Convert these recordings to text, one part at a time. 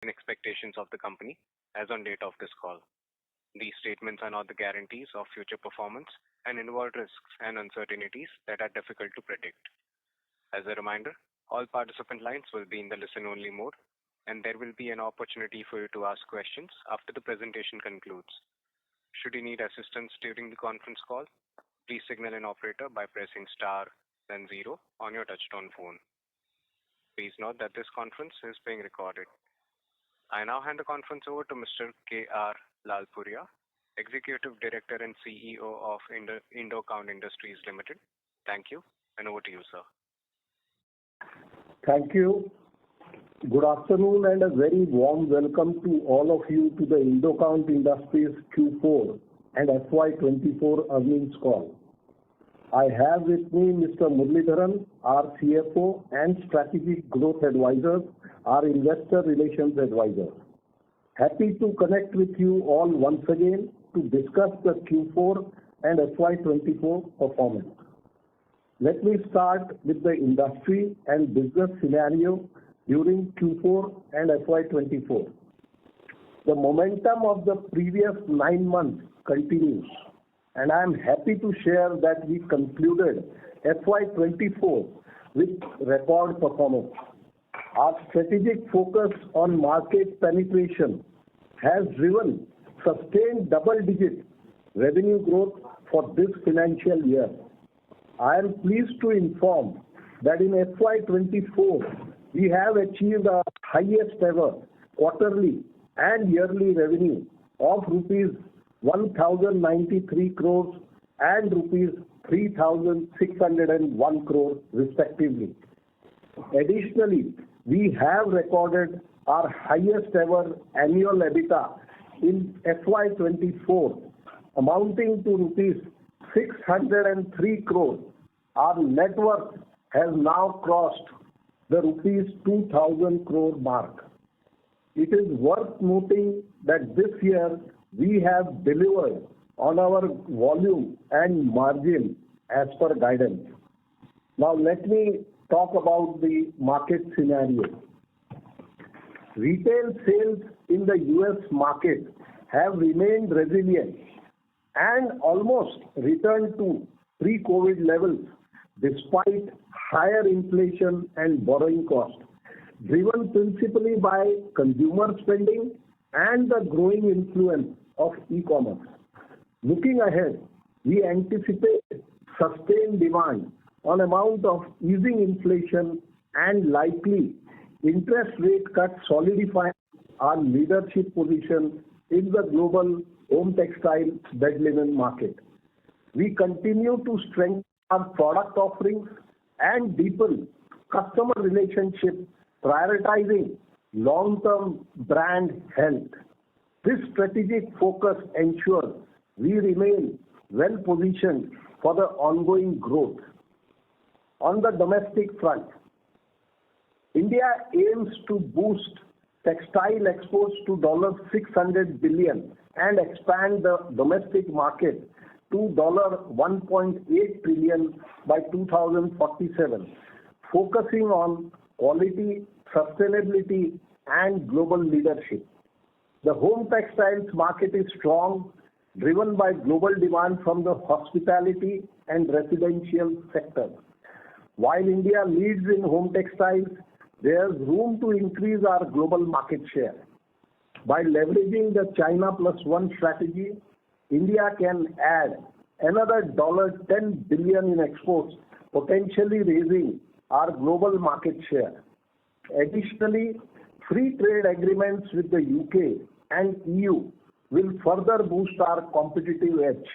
and expectations of the company as on date of this call. These statements are not the guarantees of future performance and involve risks and uncertainties that are difficult to predict. As a reminder, all participant lines will be in the listen-only mode, and there will be an opportunity for you to ask questions after the presentation concludes. Should you need assistance during the conference call, please signal an operator by pressing star then 0 on your touchtone phone. Please note that this conference is being recorded. I now hand the conference over to Mr. K.R. Lalpuria, Executive Director and CEO of Indo Industries Limited. Thank you, and over to you, sir. Thank you. Good afternoon and a very warm welcome to all of you to the Indo Industries Q4 and FY24 earnings call. I have with me Mr. Muralidharan, our CFO, and Strategic Growth Advisors, our Investor Relations Advisor. Happy to connect with you all once again to discuss the Q4 and FY24 performance. Let me start with the industry and business scenario during Q4 and FY24. The momentum of the previous 9 months continues, and I am happy to share that we concluded FY24 with record performance. Our strategic focus on market penetration has driven sustained double-digit revenue growth for this financial year. I am pleased to inform that in FY24, we have achieved our highest ever quarterly and yearly revenue of rupees 1,093 crores and rupees 3,601 crores respectively. Additionally, we have recorded our highest ever annual EBITDA in FY24 amounting to rupees 603 crores. Our net worth has now crossed the rupees 2,000 crore mark. It is worth noting that this year we have delivered on our volume and margin as per guidance. Now let me talk about the market scenario. Retail sales in the US market have remained resilient and almost returned to pre-COVID levels despite higher inflation and borrowing costs, driven principally by consumer spending and the growing influence of e-commerce. Looking ahead, we anticipate sustained demand on account of easing inflation and likely interest rate cuts solidifying our leadership position in the global home textile bed linen market. We continue to strengthen our product offerings and deepen customer relationships, prioritizing long-term brand health. This strategic focus ensures we remain well positioned for the ongoing growth. On the domestic front, India aims to boost textile exports to $600 billion and expand the domestic market to $1.8 trillion by 2047, focusing on quality, sustainability, and global leadership. The home textiles market is strong, driven by global demand from the hospitality and residential sectors. While India leads in home textiles, there is room to increase our global market share. By leveraging the China Plus One strategy, India can add another $10 billion in exports, potentially raising our global market share. Additionally, free trade agreements with the UK and EU will further boost our competitive edge.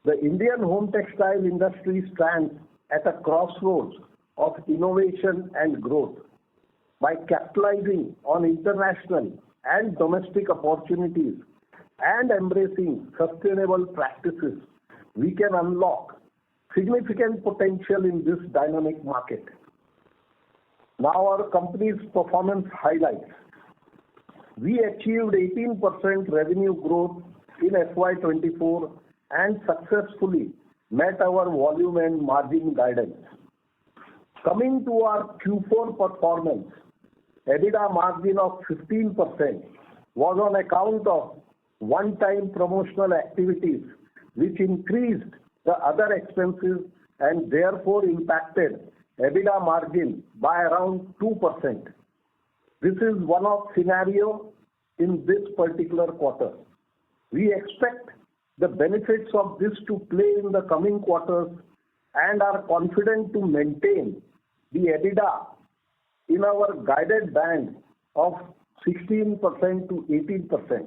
The Indian home textile industry stands at a crossroads of innovation and growth. By capitalizing on international and domestic opportunities and embracing sustainable practices, we can unlock significant potential in this dynamic market. Now our company's performance highlights. We achieved 18% revenue growth in FY24 and successfully met our volume and margin guidance. Coming to our Q4 performance, EBITDA margin of 15% was on account of one-time promotional activities which increased the other expenses and therefore impacted EBITDA margin by around 2%. This is one-off scenario in this particular quarter. We expect the benefits of this to play in the coming quarters and are confident to maintain the EBITDA in our guided band of 16% to 18%.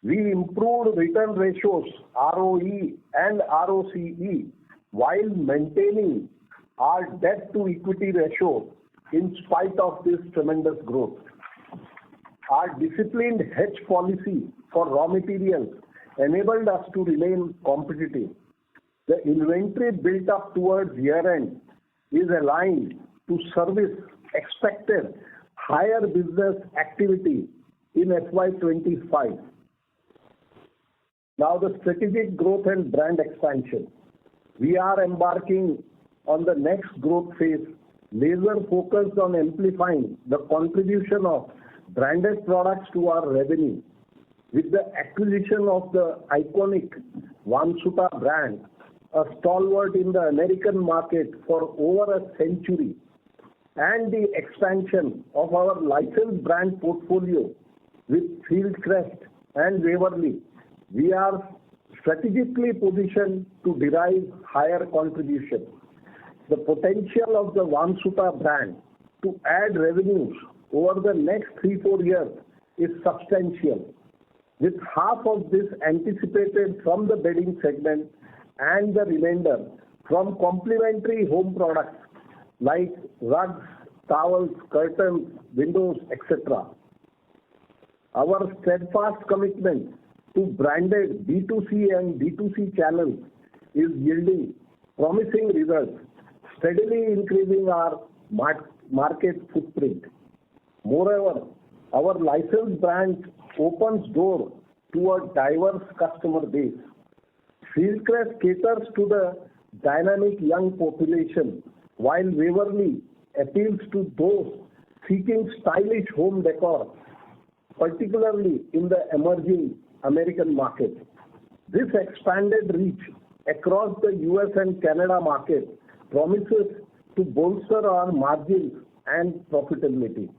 We improved return ratios, ROE and ROCE, while maintaining our debt to equity ratio in spite of this tremendous growth. Our disciplined hedge policy for raw materials enabled us to remain competitive. The inventory built up towards year-end is aligned to service expected higher business activity in FY25. Now the strategic growth and brand expansion. We are embarking on the next growth phase, laser focused on amplifying the contribution of branded products to our revenue. With the acquisition of the iconic Vansuta brand, a stalwart in the American market for over a century, and the expansion of our licensed brand portfolio with Fieldcrest and Waverly, we are strategically positioned to derive higher contribution. The potential of the Vansuta brand to add revenues over the next 3-4 years is substantial, with half of this anticipated from the bedding segment and the remainder from complementary home products like rugs, towels, curtains, windows, etc. Our steadfast commitment to branded B2C and D2C channels is yielding promising results, steadily increasing our market footprint. Moreover, our licensed brand opens door to a diverse customer base. Fieldcrest caters to the dynamic young population, while Waverly appeals to those seeking stylish home decor, particularly in the emerging American market. This expanded reach across the US and Canada market promises to bolster our margins and profitability.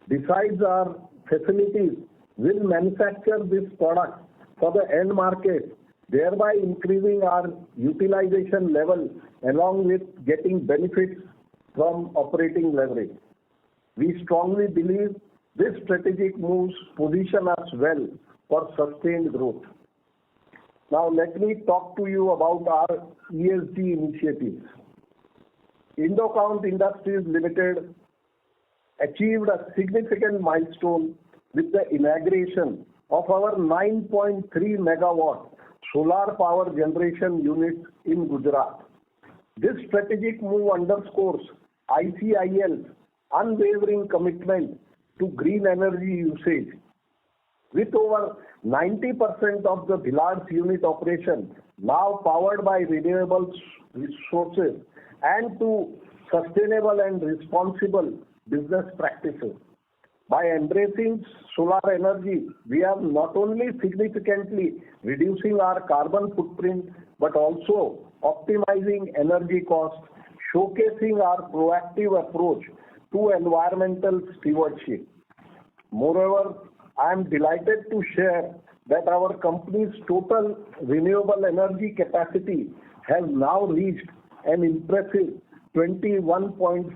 Besides, our facilities will manufacture this product for the end market, thereby increasing our utilization level along with getting benefits from operating leverage. We strongly believe this strategic moves position us well for sustained growth. Now let me talk to you about our ESG initiatives. Indo Industries Limited achieved a significant milestone with the inauguration of our 9.3 megawatt solar power generation unit in Gujarat. This strategic move underscores ICIL's unwavering commitment to green energy usage. With over 90% of the Bhilard's unit operation now powered by renewable resources and to sustainable and responsible business practices. By embracing solar energy, we are not only significantly reducing our carbon footprint, but also optimizing energy costs, showcasing our proactive approach to environmental stewardship. Moreover, I am delighted to share that our company's total renewable energy capacity has now reached an impressive 21.5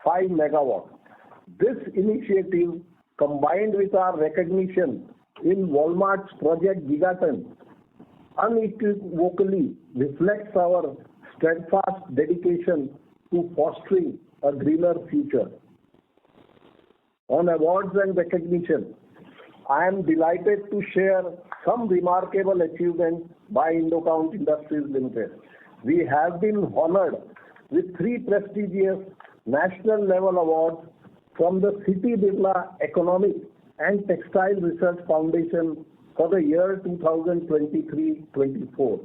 megawatts. This initiative, combined with our recognition in Walmart's Project Gigaton, unequivocally reflects our steadfast dedication to fostering a greener future. On awards and recognition, I am delighted to share some remarkable achievements by Indo Industries Limited. We have been honored with 3 prestigious national level awards from the City Birla Economic and Textile Research Foundation for the year 2023-24.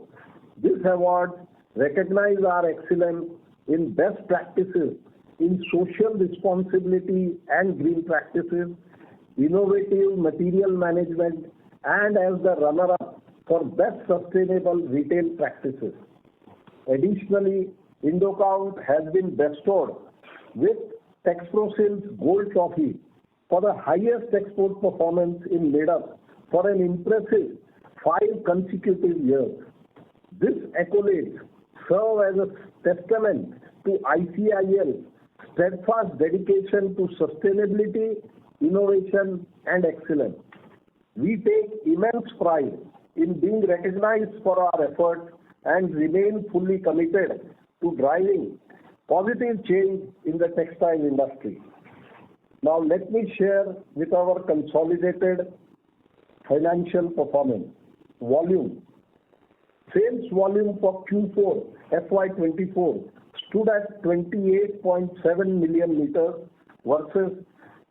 These awards recognize our excellence in best practices in social responsibility and green practices, innovative material management, and as the runner-up for best sustainable retail practices. Additionally, Indo has been bestowed with Texprosil's Gold Trophy for the highest export performance in MEDUP for an impressive 5 consecutive years. This accolade serves as a testament to ICIL's steadfast dedication to sustainability, innovation, and excellence. We take immense pride in being recognized for our efforts and remain fully committed to driving positive change in the textile industry. Now let me share with our consolidated financial performance. Volume. Sales volume for Q4 FY24 stood at 28.7 million meters versus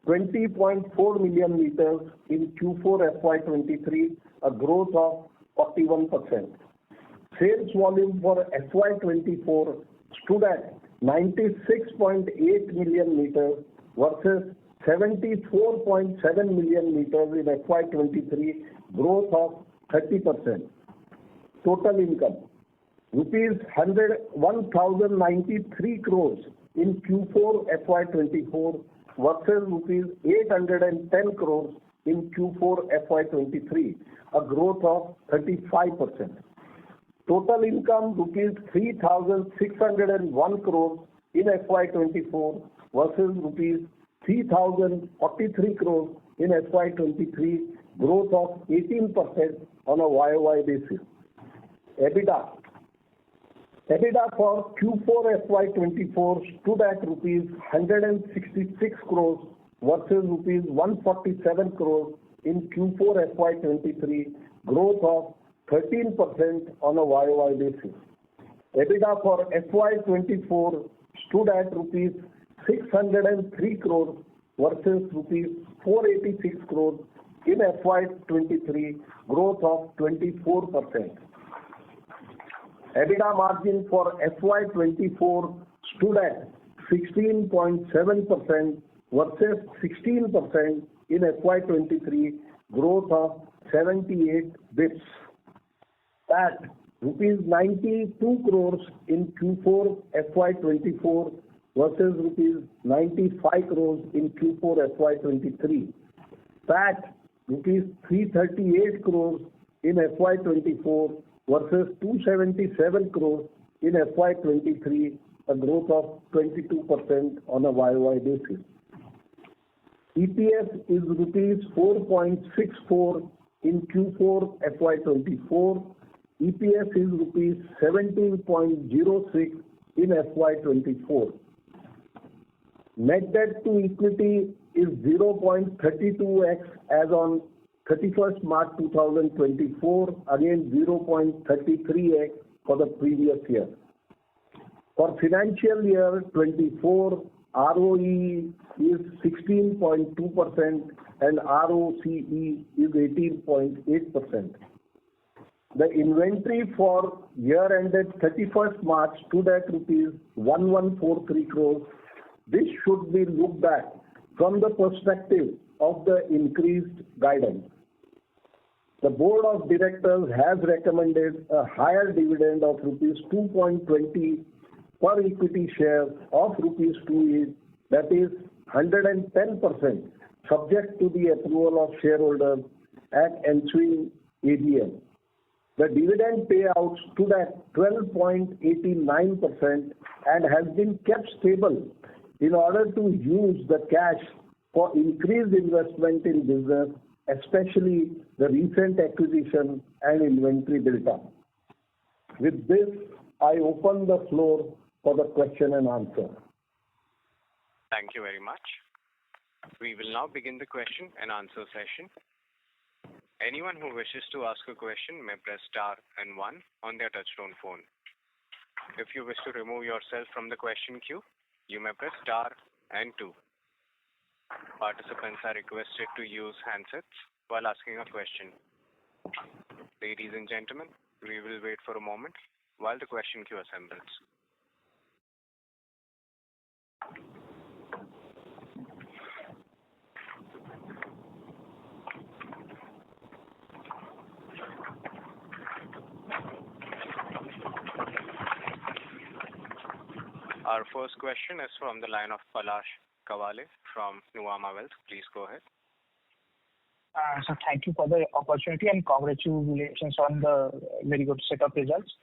20.4 million meters in Q4 FY23, a growth of 41%. Sales volume for FY24 stood at 96.8 million meters versus 74.7 million meters in FY23, growth of 30%. Total income. Rupees 1,093 crores in Q4 FY24 versus rupees 810 crores in Q4 FY23, a growth of 35%. Total income rupees 3,601 crores in FY24 versus rupees 3,043 crores in FY23, growth of 18% on a YOY basis. EBITDA. EBITDA for Q4 FY24 stood at rupees 166 crores versus rupees 147 crores in Q4 FY23, growth of 13% on a YOY basis. EBITDA for FY24 stood at rupees 603 crores versus rupees 486 crores in FY23, growth of 24%. EBITDA margin for FY24 stood at 16.7% versus 16% in FY23, growth of 78 bps. At rupees 92 crores in Q4 FY24 versus rupees 95 crores in Q4 FY23. PAT rupees 338 crores in FY24 versus 277 crores in FY23, a growth of 22% on a YOY basis. EPS is rupees 4.64 in Q4 FY24. EPS is rupees 17.06 in FY24. Net debt to equity is 0.32x as on 31st March 2024, again 0.33x for the previous year. For financial year 24, ROE is 16.2% and ROCE is 18.8%. The inventory for year ended 31st March stood at rupees 1143 crores. This should be looked at from the perspective of the increased guidance. The Board of Directors has recommended a higher dividend of rupees 2.20 per equity share of rupees 2 each, that is 110%, subject to the approval of shareholders at ensuing AGM. The dividend payout stood at 12.89% and has been kept stable in order to use the cash for increased investment in business, especially the recent acquisition and inventory build-up. With this, I open the floor for the question and answer. Thank you very much. We will now begin the question and answer session. Anyone who wishes to ask a question may press star and 1 on their touchtone phone. If you wish to remove yourself from the question queue, you may press star and 2. Participants are requested to use handsets while asking a question. Ladies and gentlemen, we will wait for a moment while the question queue assembles. Our first question is from the line of Palash Kawale from Nuvama Wealth. Please go ahead. So thank you for the opportunity and congratulations on the very good set of results.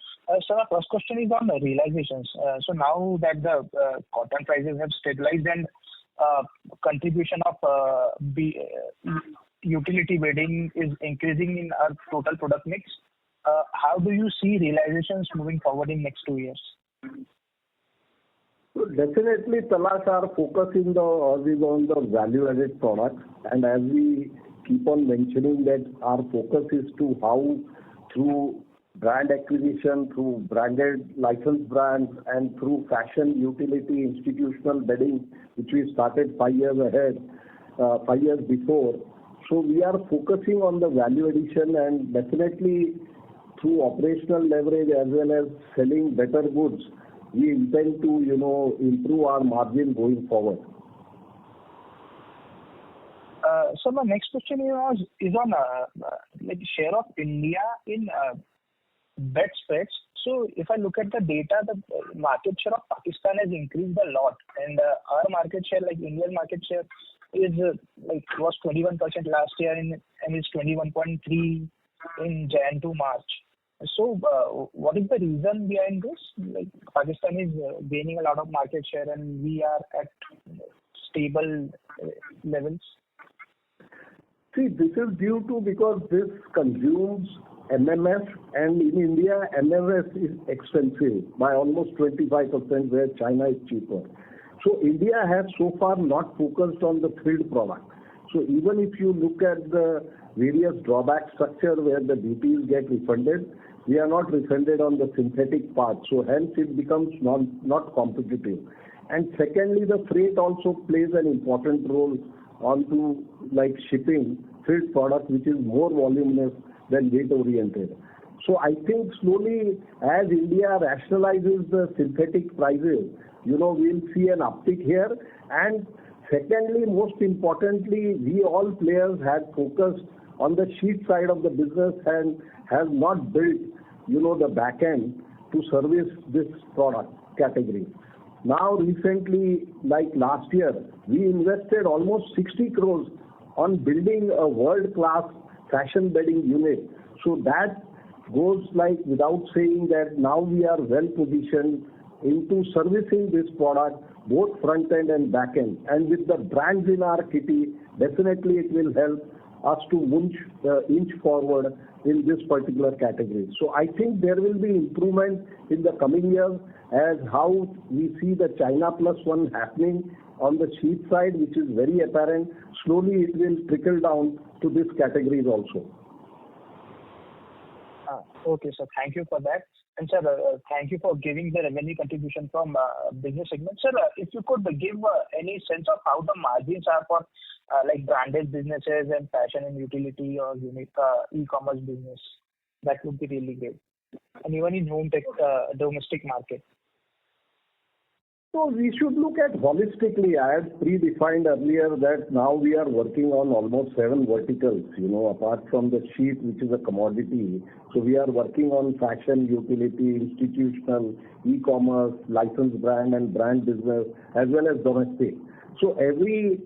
So my first question is on the realizations. So now that the cotton prices have stabilized and contribution of utility bedding is increasing in our total product mix, how do you see realizations moving forward in next 2 years? So definitely, Palash, our focus is on the value-added products, and as we keep on mentioning that our focus is to how through brand acquisition, through branded licensed brands, and through fashion, utility, institutional bedding, which we started 5 years before. So we are focusing on the value addition, and definitely through operational leverage as well as selling better goods, we intend to improve our margin going forward. So my next question is on like share of India in bed spreads. So if I look at the data, the market share of Pakistan has increased a lot, and our market share, like Indian market share, is was 21% last year and is 21.3 in Jan to March. So what is the reason behind this? Like Pakistan is gaining a lot of market share and we are at stable levels. See, this is due to because this consumes MMF, and in India, MMF is expensive by almost 25%, where China is cheaper. So India has so far not focused on the filled product. So even if you look at the various drawback structure where the duties get refunded, we are not refunded on the synthetic part. So hence it becomes not competitive. And secondly, the freight also plays an important role onto like shipping filled product, which is more voluminous than weight oriented. So I think slowly as India rationalizes the synthetic prices, we'll see an uptick here. And secondly, most importantly, we all players had focused on the sheet side of the business and have not built, the back end to service this product category. Now recently, like last year, we invested almost 60 crores on building a world-class fashion bedding unit. So that goes like without saying that now we are well positioned into servicing this product, both front end and back end. And with the brands in our kitty, definitely it will help us to inch forward in this particular category. So I think there will be improvement in the coming years as how we see the China Plus One happening on the sheet side, which is very apparent. Slowly it will trickle down to these categories also. Okay, sir. Thank you for that. And sir, thank you for giving the revenue contribution from business segment. Sir, if you could give any sense of how the margins are for like branded businesses and fashion and utility or unique e-commerce business, that would be really great. And even in home tech domestic market. So we should look at holistically. I had predefined earlier that now we are working on almost 7 verticals, apart from the sheet, which is a commodity. So we are working on fashion, utility, institutional, e-commerce, licensed brand and brand business, as well as domestic. So every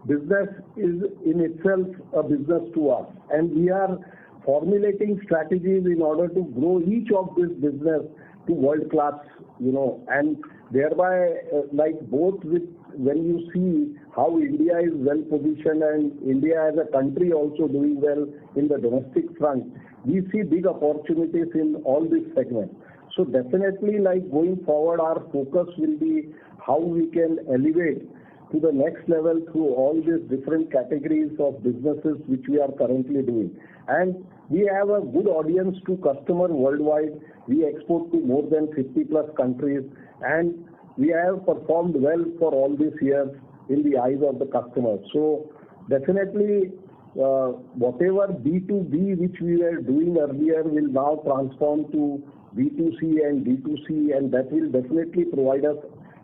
business is in itself a business to us. And we are formulating strategies in order to grow each of this business to world-class, and thereby, like both with when you see how India is well positioned and India as a country also doing well in the domestic front, we see big opportunities in all these segments. So definitely, like going forward, our focus will be how we can elevate to the next level through all these different categories of businesses which we are currently doing. And we have a good audience to customer worldwide. We export to more than 50 plus countries, and we have performed well for all these years in the eyes of the customer. So definitely whatever B2B which we were doing earlier will now transform to B2C and D2C, and that will definitely provide us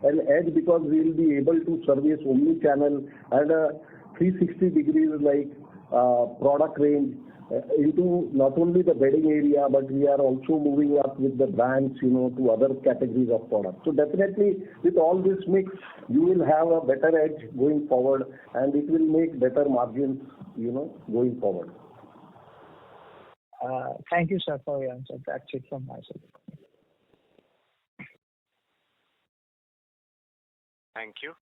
an edge because we will be able to service omni-channel and a 360 degrees like product range into not only the bedding area, but we are also moving up with the brands, to other categories of products. So definitely, with all this mix, you will have a better edge going forward, and it will make better margins, going forward. Thank you, sir, for your answer. That's it from my side. Thank you.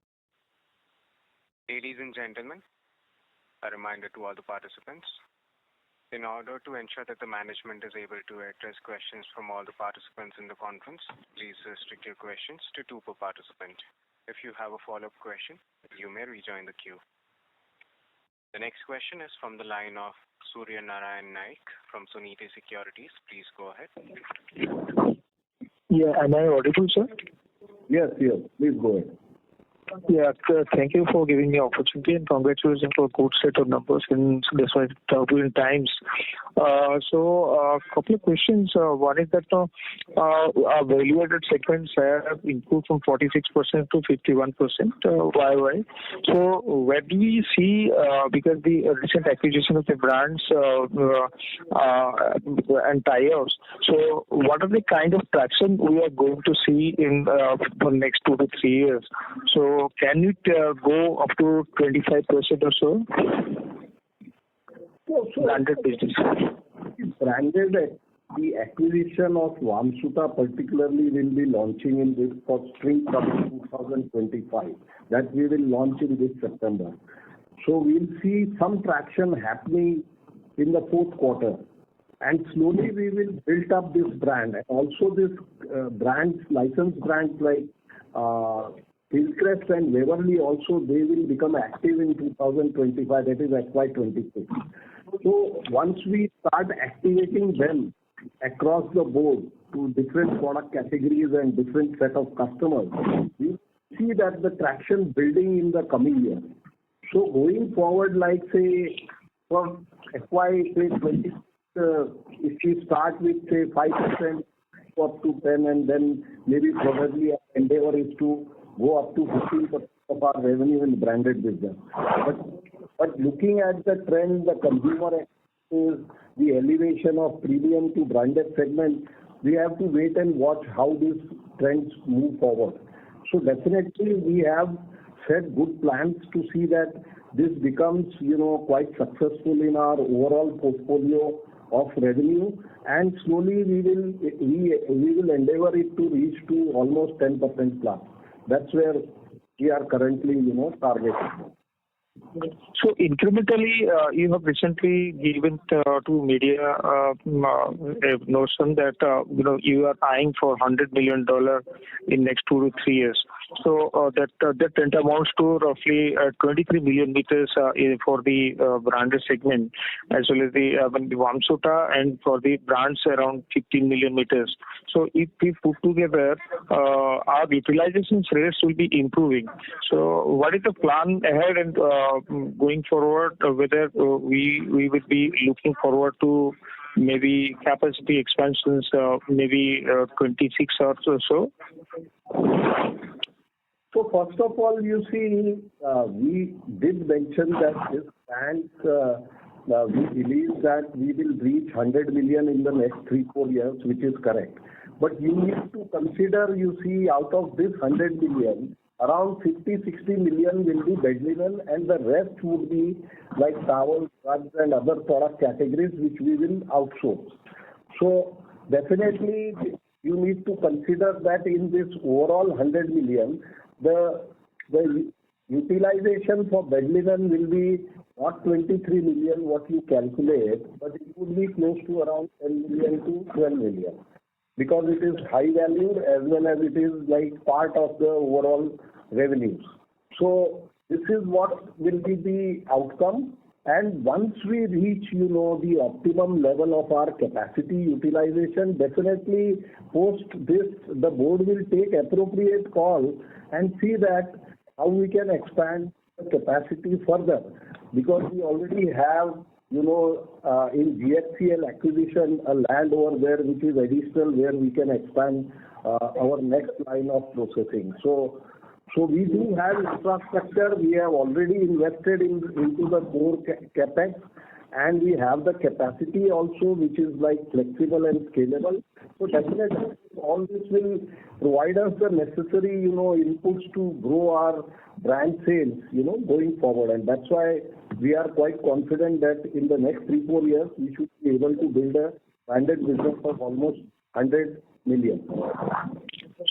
Ladies and gentlemen, a reminder to all the participants. In order to ensure that the management is able to address questions from all the participants in the conference, please restrict your questions to 2 per participant. If you have a follow-up question, you may rejoin the queue. The next question is from the line of Surya Narayan Naik from Suniti Securities. Please go ahead. Yeah, am I audible, sir? Yes, please go ahead. Yeah, thank you for giving me opportunity and congratulations for a good set of numbers in despite turbulent times. So a couple of questions. One is that our value-added segments have improved from 46% to 51% YY. So where do we see, because the recent acquisition of the brands and tie-ups, so what are the kind of traction we are going to see in for next 2 to 3 years? So can it go up to 25% or so? Branded business. Branded, the acquisition of Vamsuta particularly will be launching in this for spring 2025. That we will launch in this September. So we'll see some traction happening in the fourth quarter. And slowly we will build up this brand. And also this brands, licensed brands like Hillcrest and Waverly also, they will become active in 2025, that is FY26. So once we start activating them across the board to different product categories and different set of customers, we see that the traction building in the coming year. So going forward, like say, from FY26, if we start with say 5% up to 10, and then maybe probably our endeavor is to go up to 15% of our revenue in branded business. But looking at the trend, the consumer is the elevation of premium to branded segment, we have to wait and watch how these trends move forward. So definitely we have set good plans to see that this becomes, quite successful in our overall portfolio of revenue, and slowly we will endeavor it to reach to almost 10% plus. That's where we are currently, targeting. So incrementally, you have recently given to media a notion that you are eyeing for $100 million in next 2 to 3 years. So that amounts to roughly 23 million meters for the branded segment, as well as the Vamsuta, and for the brands around 15 million meters. So if we put together, our utilization rates will be improving. So what is the plan ahead and going forward, whether we would be looking forward to maybe capacity expansions, maybe 26 or so? So first of all, you see, we did mention that this brands, we believe that we will reach 100 million in the next 3-4 years, which is correct. But you need to consider, you see, out of this 100 million, around 50-60 million will be bed linen, and the rest would be like towels, rugs, and other product categories which we will outsource. So definitely you need to consider that in this overall 100 million, the utilization for bed linen will be not 23 million what you calculate, but it would be close to around 10 million to 12 million. Because it is high value as well as it is like part of the overall revenues. So this is what will be the outcome. And once we reach, the optimum level of our capacity utilization, definitely post this, the board will take appropriate call and see that how we can expand the capacity further. Because we already have, in GHCL acquisition, a land over there which is additional where we can expand our next line of processing. So we do have infrastructure. We have already invested into the core capex. and we have the capacity also, which is like flexible and scalable. So definitely all this will provide us the necessary, inputs to grow our brand sales, going forward. And that's why we are quite confident that in the next 3-4 years, we should be able to build a branded business of almost 100 million.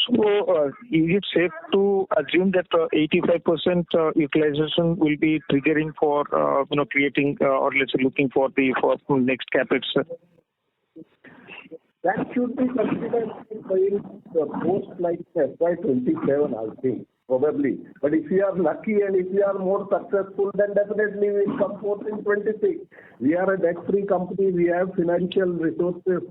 So, is it safe to assume that 85% utilization will be triggering for creating or let's say looking for next capex? That should be considered in the post like FY27, I think, probably. But if we are lucky and if we are more successful, then definitely we will come forth in 26. We are a debt-free company. We have financial resources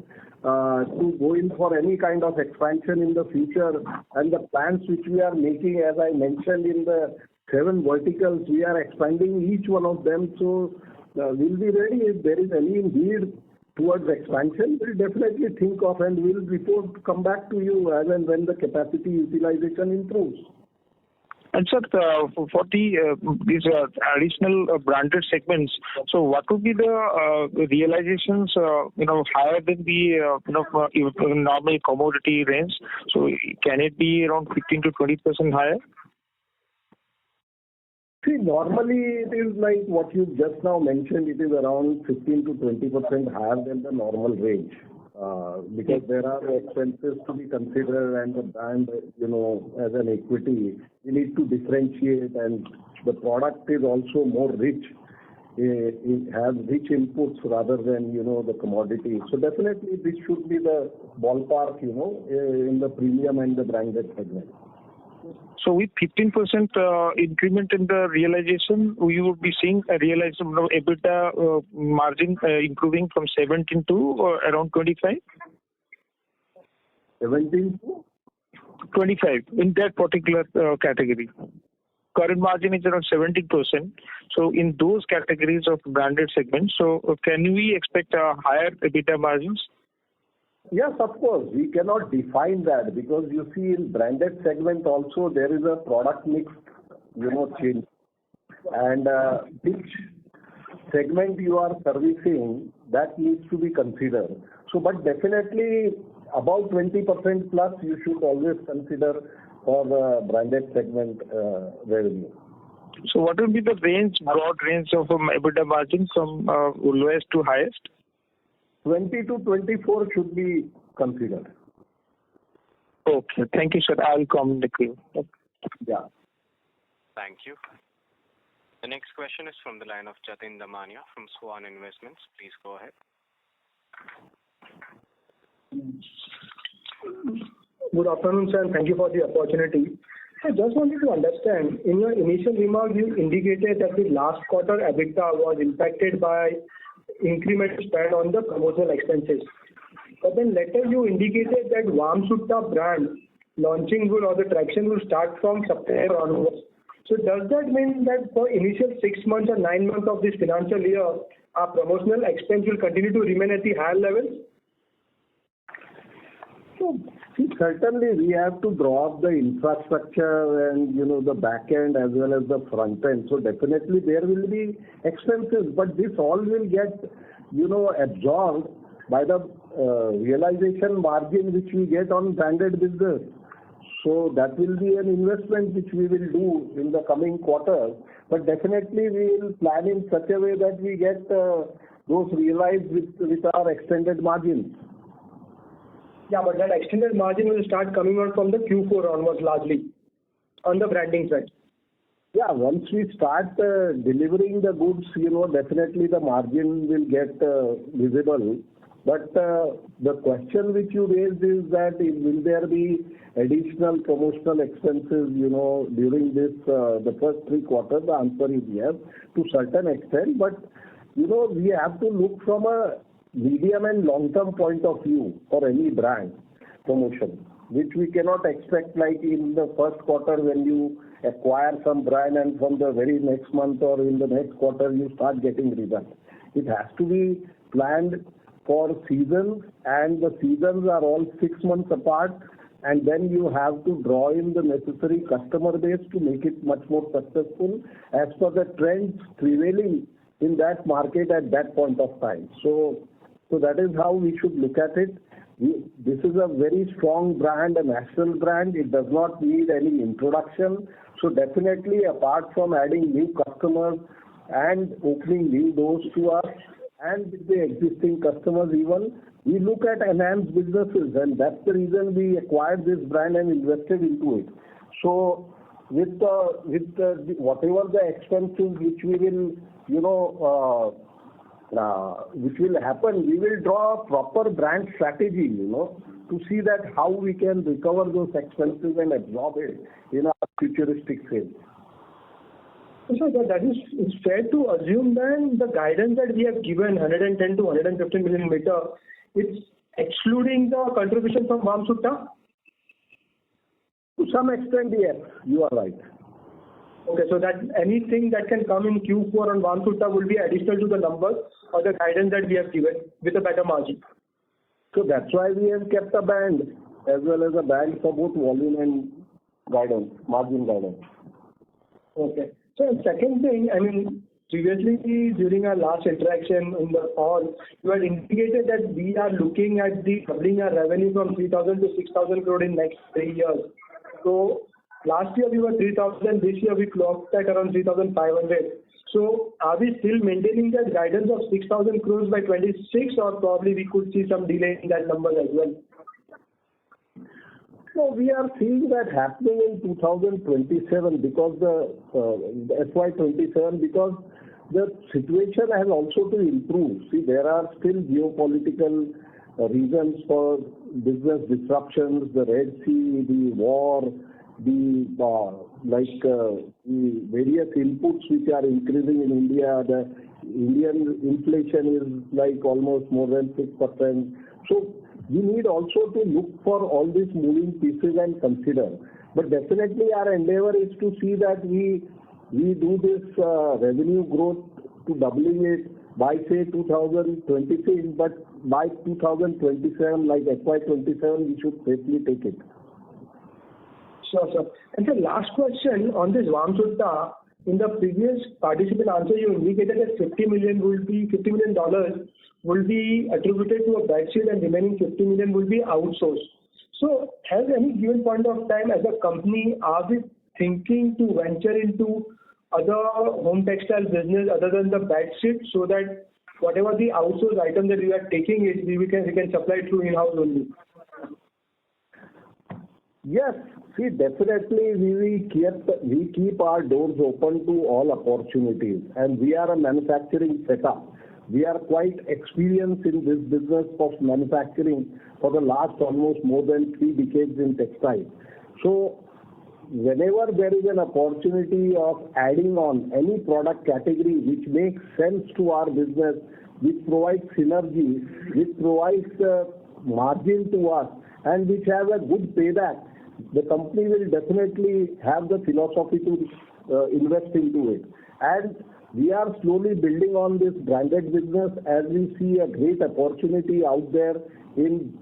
to go in for any kind of expansion in the future. And the plans which we are making, as I mentioned in the 7 verticals, we are expanding each one of them. So we'll be ready if there is any need towards expansion. We'll definitely think of and we'll come back to you as and when the capacity utilization improves. And sir, for these additional branded segments, so what would be the realizations, higher than the normal commodity range? So can it be around 15 to 20% higher? See, normally it is like what you just now mentioned. It is around 15 to 20% higher than the normal range. Because there are expenses to be considered and the brand, as an equity, we need to differentiate, and the product is also more rich. It has rich inputs rather than, the commodity. So definitely this should be the ballpark, in the premium and the branded segment. So with 15% increment in the realization, we would be seeing a realization EBITDA margin improving from 17 to around 25? 17 to? 25 in that particular category. Current margin is around 17%. So in those categories of branded segments, so can we expect higher EBITDA margins? Yes, of course. We cannot define that because you see in branded segment also there is a product mix, change. And which segment you are servicing, that needs to be considered. So, but definitely about 20% plus you should always consider for the branded segment revenue. So what will be the broad range of EBITDA margin from lowest to highest? 20 to 24 should be considered. Okay. Thank you, sir. I'll come in the queue. Yeah. Thank you. The next question is from the line of Jatin Damania from Swan Investments. Please go ahead. Good afternoon, sir, and thank you for the opportunity. I just wanted to understand, in your initial remarks, you indicated that the last quarter EBITDA was impacted by incremental spend on the promotional expenses. But then later you indicated that Warm Sutta brand launching or the traction will start from September onwards. So does that mean that for initial 6 months or 9 months of this financial year, our promotional expense will continue to remain at the higher levels? So, certainly we have to draw up the infrastructure and, the back end as well as the front end. So definitely there will be expenses, but this all will get, absorbed by the realization margin which we get on branded business. So that will be an investment which we will do in the coming quarters. But definitely we will plan in such a way that we get those realized with our extended margins. Yeah, but that extended margin will start coming out from the Q4 onwards largely on the branding side. Yeah, once we start delivering the goods, definitely the margin will get visible. But the question which you raised is that will there be additional promotional expenses, during this the first 3 quarters? The answer is yes, to certain extent. But, we have to look from a medium and long-term point of view for any brand promotion, which we cannot expect like in the first quarter when you acquire some brand and from the very next month or in the next quarter you start getting results. It has to be planned for seasons, and the seasons are all 6 months apart, and then you have to draw in the necessary customer base to make it much more successful as per the trends prevailing in that market at that point of time. So that is how we should look at it. This is a very strong brand, a national brand. It does not need any introduction. So definitely, apart from adding new customers and opening new doors to us and with the existing customers even, we look at enhanced businesses, and that's the reason we acquired this brand and invested into it. So with whatever the expenses which we will, which will happen, we will draw a proper brand strategy, to see that how we can recover those expenses and absorb it in our futuristic sales. So that is, it's fair to assume then the guidance that we have given, 110 to 115 million meter, it's excluding the contribution from Vamsutta? To some extent, yes, you are right. Okay, so that anything that can come in Q4 on Vamsutta will be additional to the numbers or the guidance that we have given with a better margin. So that's why we have kept a band as well as a band for both volume and guidance, margin guidance. Okay. So second thing, previously during our last interaction in the call, you had indicated that we are looking at doubling our revenue from 3,000 to 6,000 crore in next 3 years. So last year we were 3,000, this year we clocked at around 3,500. So are we still maintaining that guidance of 6,000 crores by 26, or probably we could see some delay in that number as well? So we are seeing that happening in 2027 because the FY27, because the situation has also to improve. See, there are still geopolitical reasons for business disruptions, the Red Sea, the war, the various inputs which are increasing in India. The Indian inflation is like almost more than 6%. So we need also to look for all these moving pieces and consider. But definitely our endeavor is to see that we do this revenue growth to doubling it by say 2026, but by 2027, like FY27, we should safely take it. Sure, sir. And the last question on this Vamsutta, in the previous participant answer, you indicated that $50 million will be attributed to a bedsheet and remaining $50 million will be outsourced. So, has any given point of time as a company, are we thinking to venture into other home textile business other than the bedsheet, so that whatever the outsourced item that we are taking it, we can supply through in-house only? Yes, see, definitely we keep our doors open to all opportunities, and we are a manufacturing setup. We are quite experienced in this business of manufacturing for the last almost more than 3 decades in textile. So whenever there is an opportunity of adding on any product category which makes sense to our business, which provides synergy, which provides margin to us, and which has a good payback, the company will definitely have the philosophy to invest into it. And we are slowly building on this branded business as we see a great opportunity out there in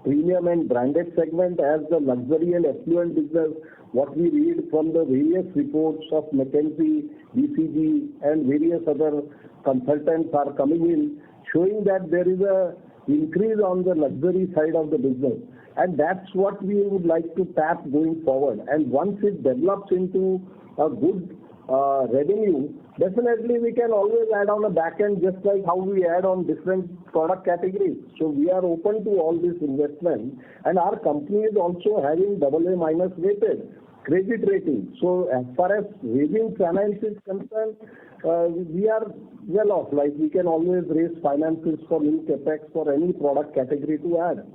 premium and branded segment as the luxury and affluent business. What we read from the various reports of McKinsey, BCG, and various other consultants are coming in, showing that there is a increase on the luxury side of the business. And that's what we would like to tap going forward. And once it develops into a good revenue, definitely we can always add on a back end, just like how we add on different product categories. So we are open to all this investment, and our company is also having AA- rated credit rating. So as far as raising finance is concerned, we are well off. Like we can always raise finances for new capex for any product category to add.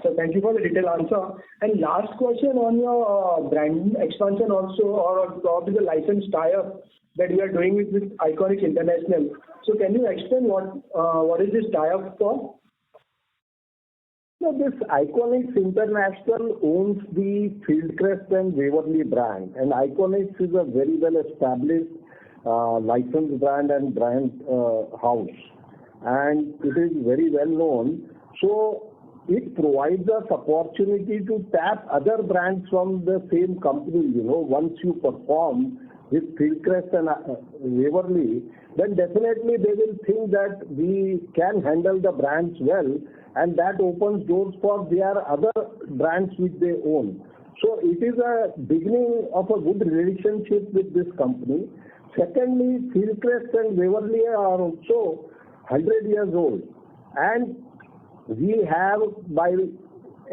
So thank you for the detailed answer. And last question on your brand expansion also, or probably the license tie-up that we are doing with Iconics International. So can you explain what is this tie-up for? So this Iconics International owns the Fieldcrest and Waverly brand, and Iconics is a very well established licensed brand and brand house, and it is very well known. So it provides us opportunity to tap other brands from the same company. Once you perform, with Fieldcrest and Waverly, then definitely they will think that we can handle the brands well, and that opens doors for their other brands which they own. So it is a beginning of a good relationship with this company. Secondly, Fieldcrest and Waverly are also 100 years old, and we have, by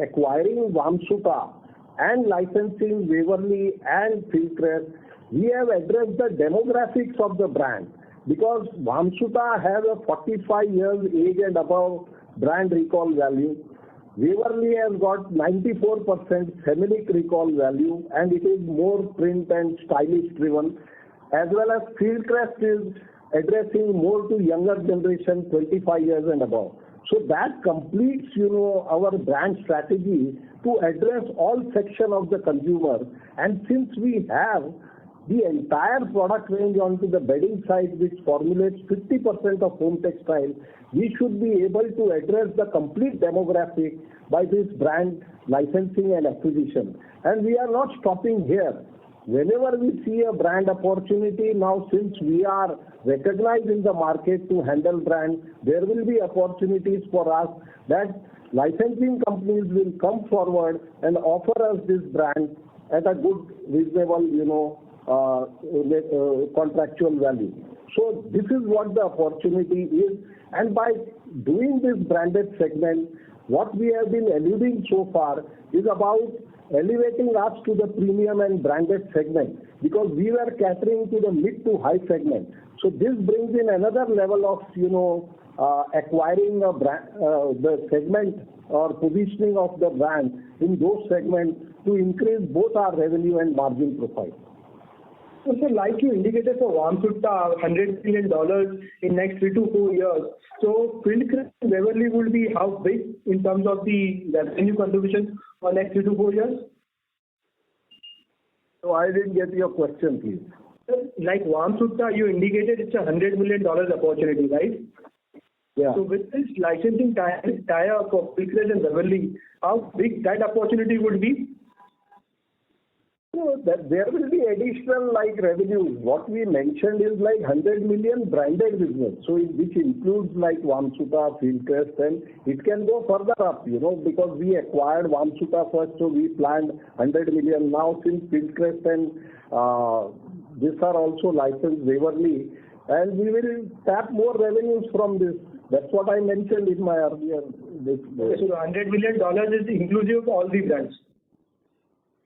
acquiring Vamsuta and licensing Waverly and Fieldcrest, we have addressed the demographics of the brand, because Vamsuta has a 45 years age and above brand recall value. Waverly has got 94% family recall value, and it is more print and stylish driven, as well as Fieldcrest is addressing more to younger generation, 25 years and above. So that completes, our brand strategy to address all section of the consumer. And since we have the entire product range onto the bedding side, which formulates 50% of home textile, we should be able to address the complete demographic by this brand licensing and acquisition. And we are not stopping here. Whenever we see a brand opportunity, now since we are recognized in the market to handle brand, there will be opportunities for us that licensing companies will come forward and offer us this brand at a good, reasonable, contractual value. So this is what the opportunity is, and by doing this branded segment, what we have been alluding so far is about elevating us to the premium and branded segment, because we were catering to the mid to high segment. So this brings in another level of acquiring a brand, the segment or positioning of the brand in those segments to increase both our revenue and margin profile. So, sir, like you indicated for Vamsuta, $100 million in next 3 to 4 years. So, Fieldcrest and Waverly will be how big in terms of the revenue contribution for next 3 to 4 years? So, I didn't get your question, please. Sir, like Vamsuta, you indicated it's a $100 million opportunity, right? Yeah. So, with this licensing tie-up for Fieldcrest and Waverly, how big that opportunity would be? So that there will be additional revenues. What we mentioned is 100 million branded business. So which includes Vamsuta, Fieldcrest, and it can go further up, because we acquired Vamsuta first, so we planned 100 million. Now since Fieldcrest and these are also licensed Waverly, and we will tap more revenues from this. That's what I mentioned in my earlier. So $100 million is inclusive of all the brands.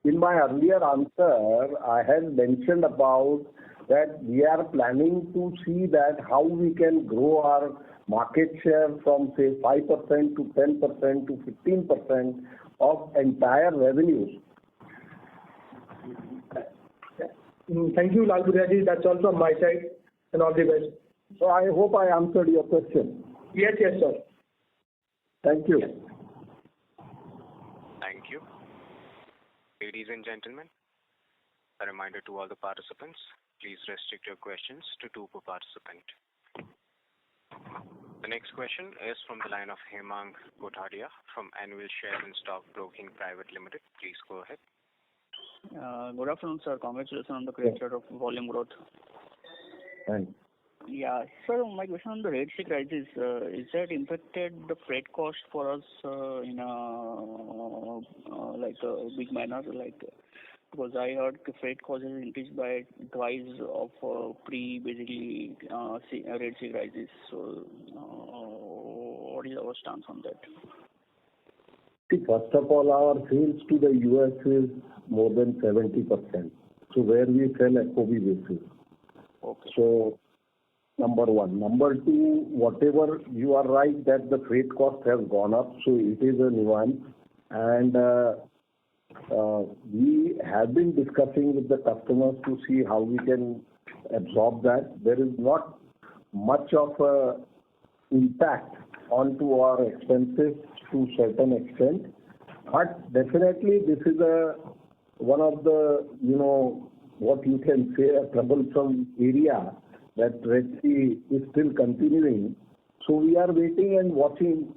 In my earlier answer, I had mentioned about that we are planning to see that how we can grow our market share from say 5% to 10% to 15% of entire revenues. Thank you, Lal Puriya. That's all from my side, and all the best. So I hope I answered your question. Yes, sir. Thank you. Thank you. Ladies and gentlemen, a reminder to all the participants, please restrict your questions to 2 per participant. The next question is from the line of Hemang Kothariya from Annual Share and Stock Broking Private Limited. Please go ahead. Good afternoon, sir. Congratulations on the great rate of volume growth. Thanks. Yeah, sir, my question on the Red Sea crisis, is that impacted the freight cost for us in a big manner? Because I heard the freight cost has increased by twice of basically Red Sea crisis. So, what is our stance on that? See, first of all, our sales to the US is more than 70%. So where we sell FOB basis. Okay. So number one. Number two, whatever you are right that the freight cost has gone up, so it is a nuance. And we have been discussing with the customers to see how we can absorb that. There is not much of a impact onto our expenses to certain extent. But definitely this is one of the, what you can say, a troublesome area that Red Sea is still continuing. So we are waiting and watching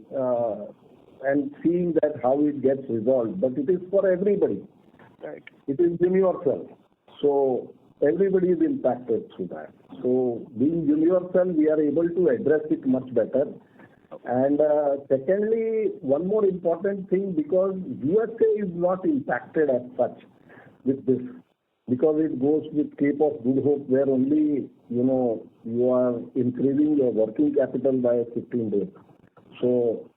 and seeing that how it gets resolved. But it is for everybody. Right. It is universal. So everybody is impacted through that. So being universal, we are able to address it much better. And secondly, one more important thing, because USA is not impacted as such with this, because it goes with Cape of Good Hope, where only, you are increasing your working capital by 15 days. So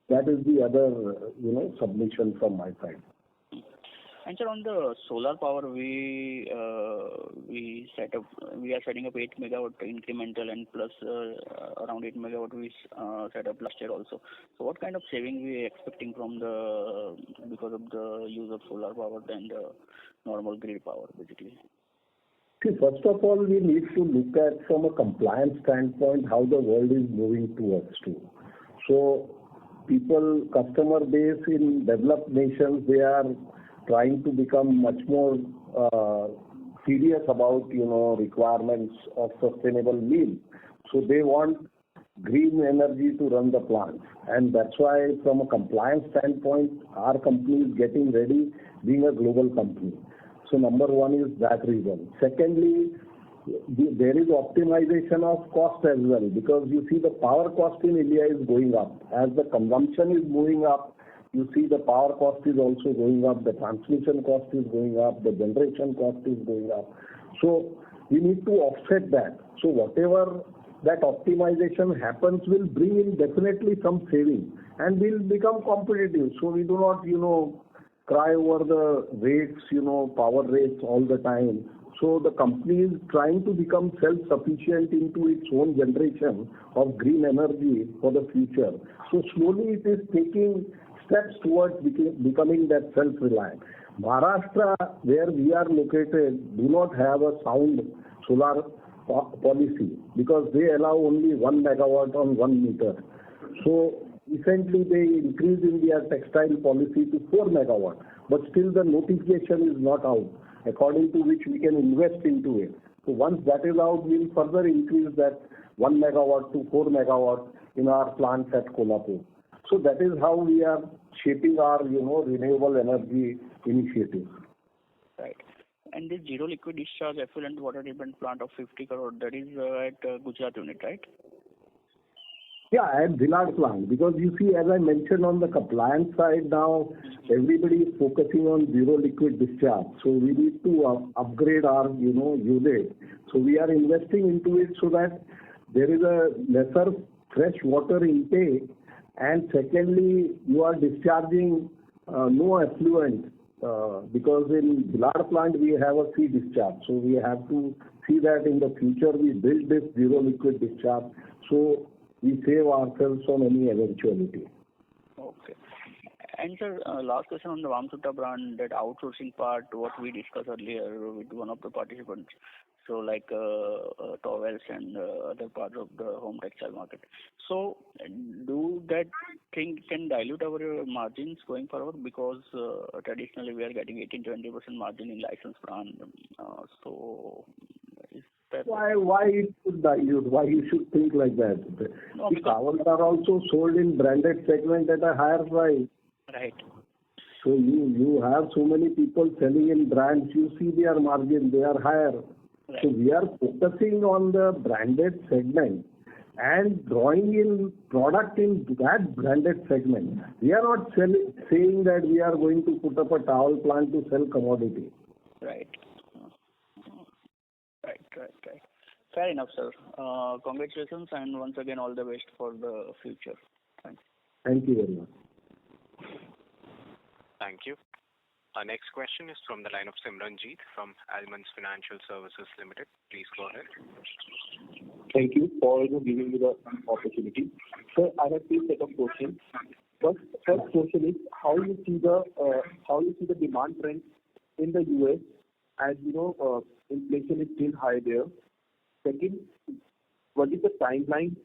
that is the other, submission from my side. And sir, on the solar power, we are setting up 8 megawatt incremental and plus around 8 megawatt we set up last year also. So what kind of saving we are expecting from because of the use of solar power than the normal grid power basically? See, first of all, we need to look at from a compliance standpoint how the world is moving towards to. So customer base in developed nations, they are trying to become much more serious about, requirements of sustainable means. So they want green energy to run the plants. And that's why from a compliance standpoint, our company is getting ready being a global company. So number one is that reason. Secondly, there is optimization of cost as well, because you see the power cost in India is going up. As the consumption is moving up, you see the power cost is also going up, the transmission cost is going up, the generation cost is going up. So we need to offset that. So whatever that optimization happens will bring in definitely some saving and will become competitive. So we do not, cry over the rates, power rates all the time. So the company is trying to become self-sufficient into its own generation of green energy for the future. So slowly it is taking steps towards becoming that self-reliant. Maharashtra, where we are located, do not have a sound solar policy because they allow only 1 megawatt on 1 meter. So recently they increased in their textile policy to 4 megawatt, but still the notification is not out, according to which we can invest into it. So once that is out, we will further increase that 1 megawatt to 4 megawatt in our plants at Kolhapur. So that is how we are shaping our, renewable energy initiatives. Right. And this zero liquid discharge effluent water treatment plant of 50 crore, that is at Gujarat unit, right? Yeah, at Dhilad plant, because you see, as I mentioned on the compliance side now, everybody is focusing on zero liquid discharge. So we need to upgrade our, unit. So we are investing into it so that there is a lesser fresh water intake. And secondly, you are discharging no effluent because in Dhilad plant we have a sea discharge. So we have to see that in the future we build this zero liquid discharge. So we save ourselves from any eventuality. Okay. And sir, last question on the Vamsuta brand, that outsourcing part, what we discussed earlier with one of the participants. So like towels and other parts of the home textile market. So do that thing can dilute our margins going forward, because traditionally we are getting 18-20% margin in licensed brand. So is that why it should dilute? Why you should think like that? No, the towels are also sold in branded segment at a higher price. Right. So you have so many people selling in brands, you see their margin, they are higher. Right. So we are focusing on the branded segment and drawing in product in that branded segment. We are not saying that we are going to put up a towel plant to sell commodity. Right. Right. Fair enough, sir. Congratulations, and once again all the best for the future. Thanks. Thank you very much. Thank you. Our next question is from the line of Simranjeet from Almonds Financial Services Limited. Please go ahead. Thank you for giving me the opportunity. Sir, I have two set of questions. First question is how you see the demand trend in the US, as inflation is still high there. Second, what is the timeline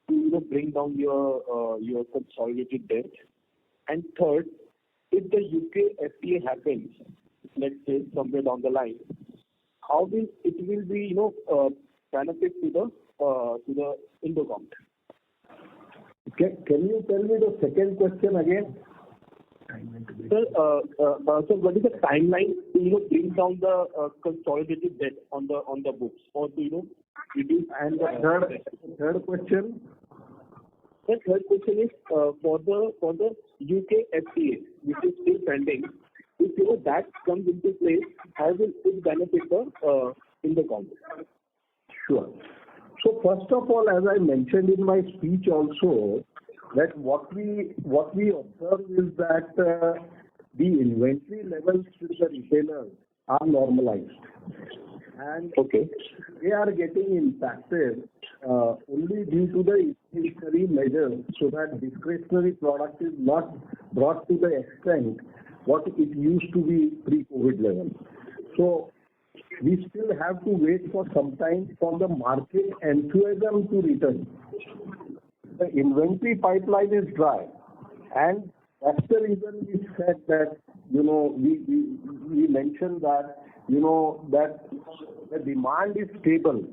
to bring down your consolidated debt? And third, if the UK FTA happens, let's say somewhere down the line, how will it be benefit to the Indo? Can you tell me the second question again? Sir, so what is the timeline to bring down the consolidated debt on the books or to reduce? And the third question. The third question is for the UK FTA, which is still pending. If that comes into place, how will it benefit the Indocom? Sure. So first of all, as I mentioned in my speech also, that what we observe is that the inventory levels with the retailers are normalized, and they are getting impacted only due to the inflationary measures, so that discretionary product is not brought to the extent what it used to be pre-COVID level. So we still have to wait for some time for the market enthusiasm to return. The inventory pipeline is dry, and that's the reason we said that, we mentioned that, that the demand is stable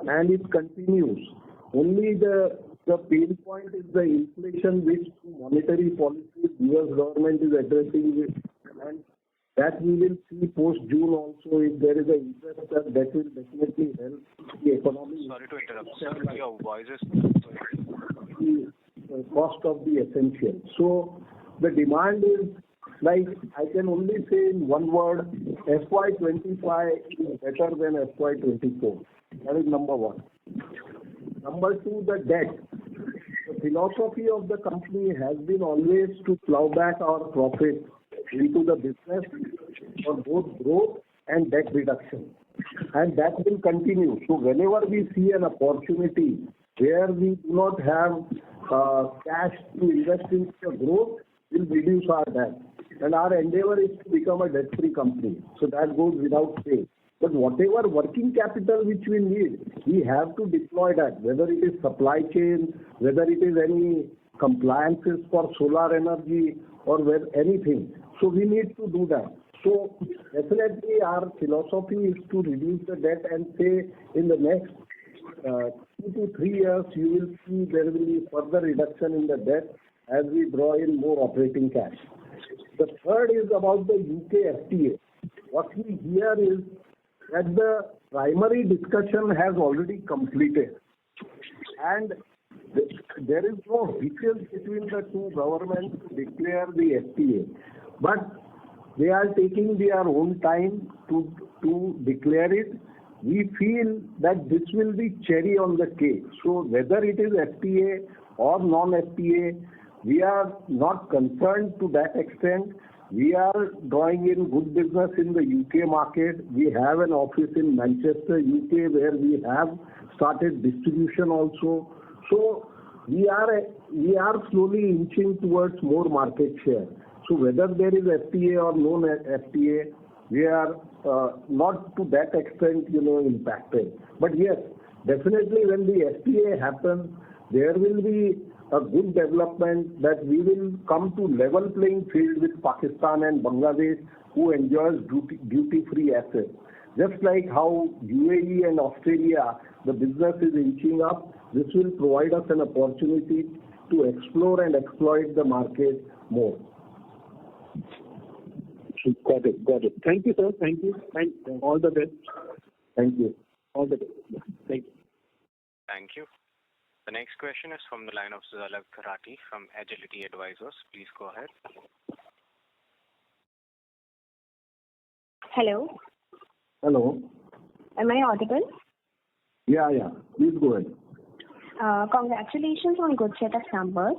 and it continues. Only the pain point is the inflation, which monetary policy US government is addressing with, and that we will see post-June also. If there is an interest, that will definitely help the economy. Sorry to interrupt, sir. Your voice is the cost of the essential. So the demand is, like, I can only say in one word, FY25 is better than FY24. That is number one. Number two, the debt. The philosophy of the company has been always to plow back our profit into the business for both growth and debt reduction. And that will continue. So whenever we see an opportunity where we do not have cash to invest in the growth, we'll reduce our debt. And our endeavor is to become a debt-free company. So that goes without saying. But whatever working capital which we need, we have to deploy that, whether it is supply chain, whether it is any compliances for solar energy or anything. So we need to do that. So definitely our philosophy is to reduce the debt and say in the next 2 to 3 years, you will see there will be further reduction in the debt as we draw in more operating cash. The third is about the UK FTA. What we hear is that the primary discussion has already completed, and there is no details between the two governments to declare the FTA. But they are taking their own time to declare it. We feel that this will be cherry on the cake. So whether it is FTA or non-FTA, we are not concerned to that extent. We are drawing in good business in the UK market. We have an office in Manchester, UK, where we have started distribution also. So we are slowly inching towards more market share. So whether there is FTA or no FTA, we are not to that extent, impacted. But yes, definitely when the FTA happens, there will be a good development that we will come to level playing field with Pakistan and Bangladesh, who enjoys duty-free assets. Just like how UAE and Australia, the business is inching up, this will provide us an opportunity to explore and exploit the market more. Got it. Thank you, sir. Thank you. And all the best. Thank you. All the best. Thank you. Thank you. The next question is from the line of Zalak Rati from Agility Advisors. Please go ahead. Hello. Hello. Am I audible? Yeah. Please go ahead. Congratulations on good set of numbers.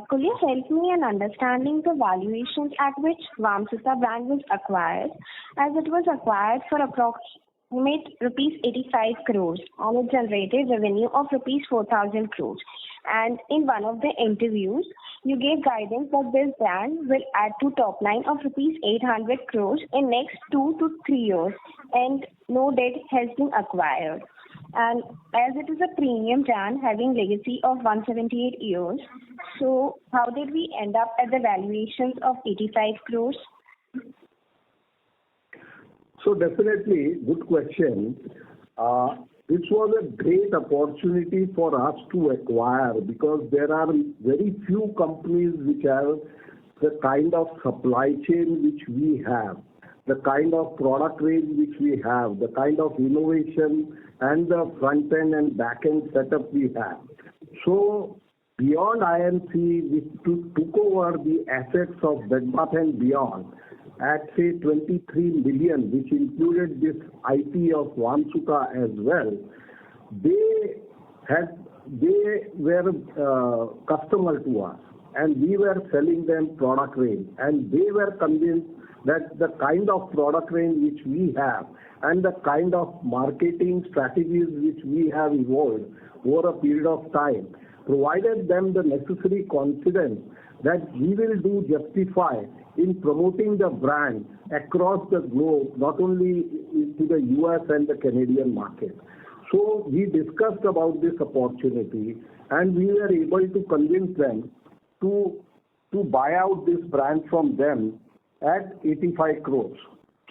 Could you help me in understanding the valuations at which Vamsita brand was acquired, as it was acquired for approximate rupees 85 crores and it generated revenue of rupees 4,000 crores. And in one of the interviews, you gave guidance that this brand will add to top line of rupees 800 crores in next 2 to 3 years, and no debt has been acquired. And as it is a premium brand having legacy of 178 years, so how did we end up at the valuations of 85 crores? So definitely, good question. This was a great opportunity for us to acquire because there are very few companies which have the kind of supply chain which we have, the kind of product range which we have, the kind of innovation and the front end and back end setup we have. So beyond INC, we took over the assets of Bed Bath and Beyond at say 23 million, which included this IP of Vamsuka as well. They were customer to us, and we were selling them product range, and they were convinced that the kind of product range which we have and the kind of marketing strategies which we have evolved over a period of time provided them the necessary confidence that we will do justify in promoting the brand across the globe, not only to the US and the Canadian market. So we discussed about this opportunity, and we were able to convince them to buy out this brand from them at 85 crores.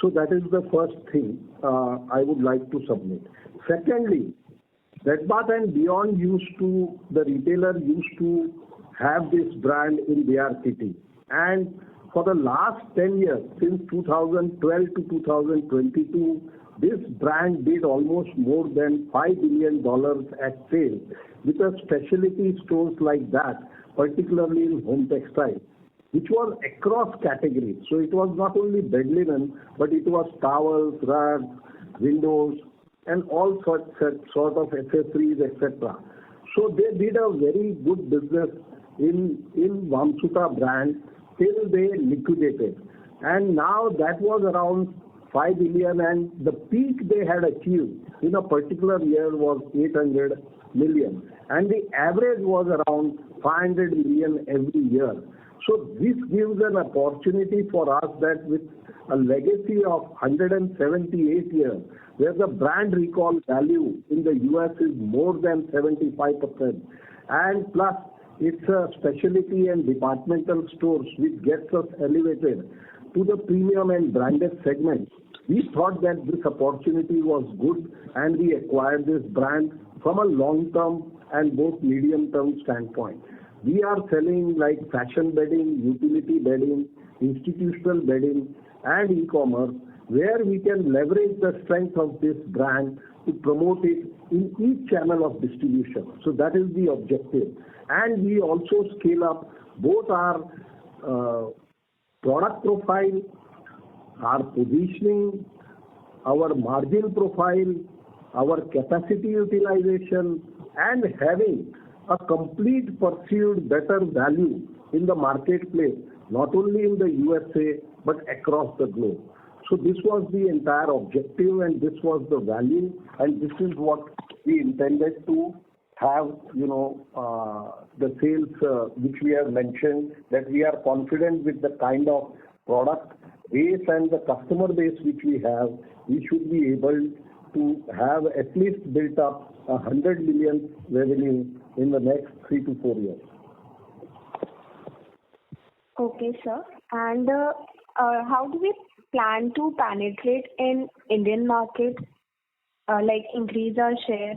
So that is the first thing I would like to submit. Secondly, Bed Bath and Beyond the retailer used to have this brand in their city. And for the last 10 years, since 2012 to 2022, this brand did almost more than $5 billion at sales with a specialty stores like that, particularly in home textiles, which was across categories. So it was not only bed linen, but it was towels, rugs, windows, and all sort of accessories, etc. So they did a very good business in Vamsuka brand till they liquidated. And now that was around 5 billion, and the peak they had achieved in a particular year was 800 million. And the average was around 500 million every year. So this gives an opportunity for us that with a legacy of 178 years, where the brand recall value in the US is more than 75%, and plus it's a specialty and departmental stores which gets us elevated to the premium and branded segment. We thought that this opportunity was good, and we acquired this brand from a long-term and both medium-term standpoint. We are selling like fashion bedding, utility bedding, institutional bedding, and e-commerce, where we can leverage the strength of this brand to promote it in each channel of distribution. So that is the objective. And we also scale up both our product profile, our positioning, our margin profile, our capacity utilization, and having a complete perceived better value in the marketplace, not only in the USA, but across the globe. So this was the entire objective, and this was the value, and this is what we intended to have, the sales which we have mentioned, that we are confident with the kind of product base and the customer base which we have, we should be able to have at least built up 100 million revenue in the next 3 to 4 years. Okay, sir. And how do we plan to penetrate in Indian market, like increase our share?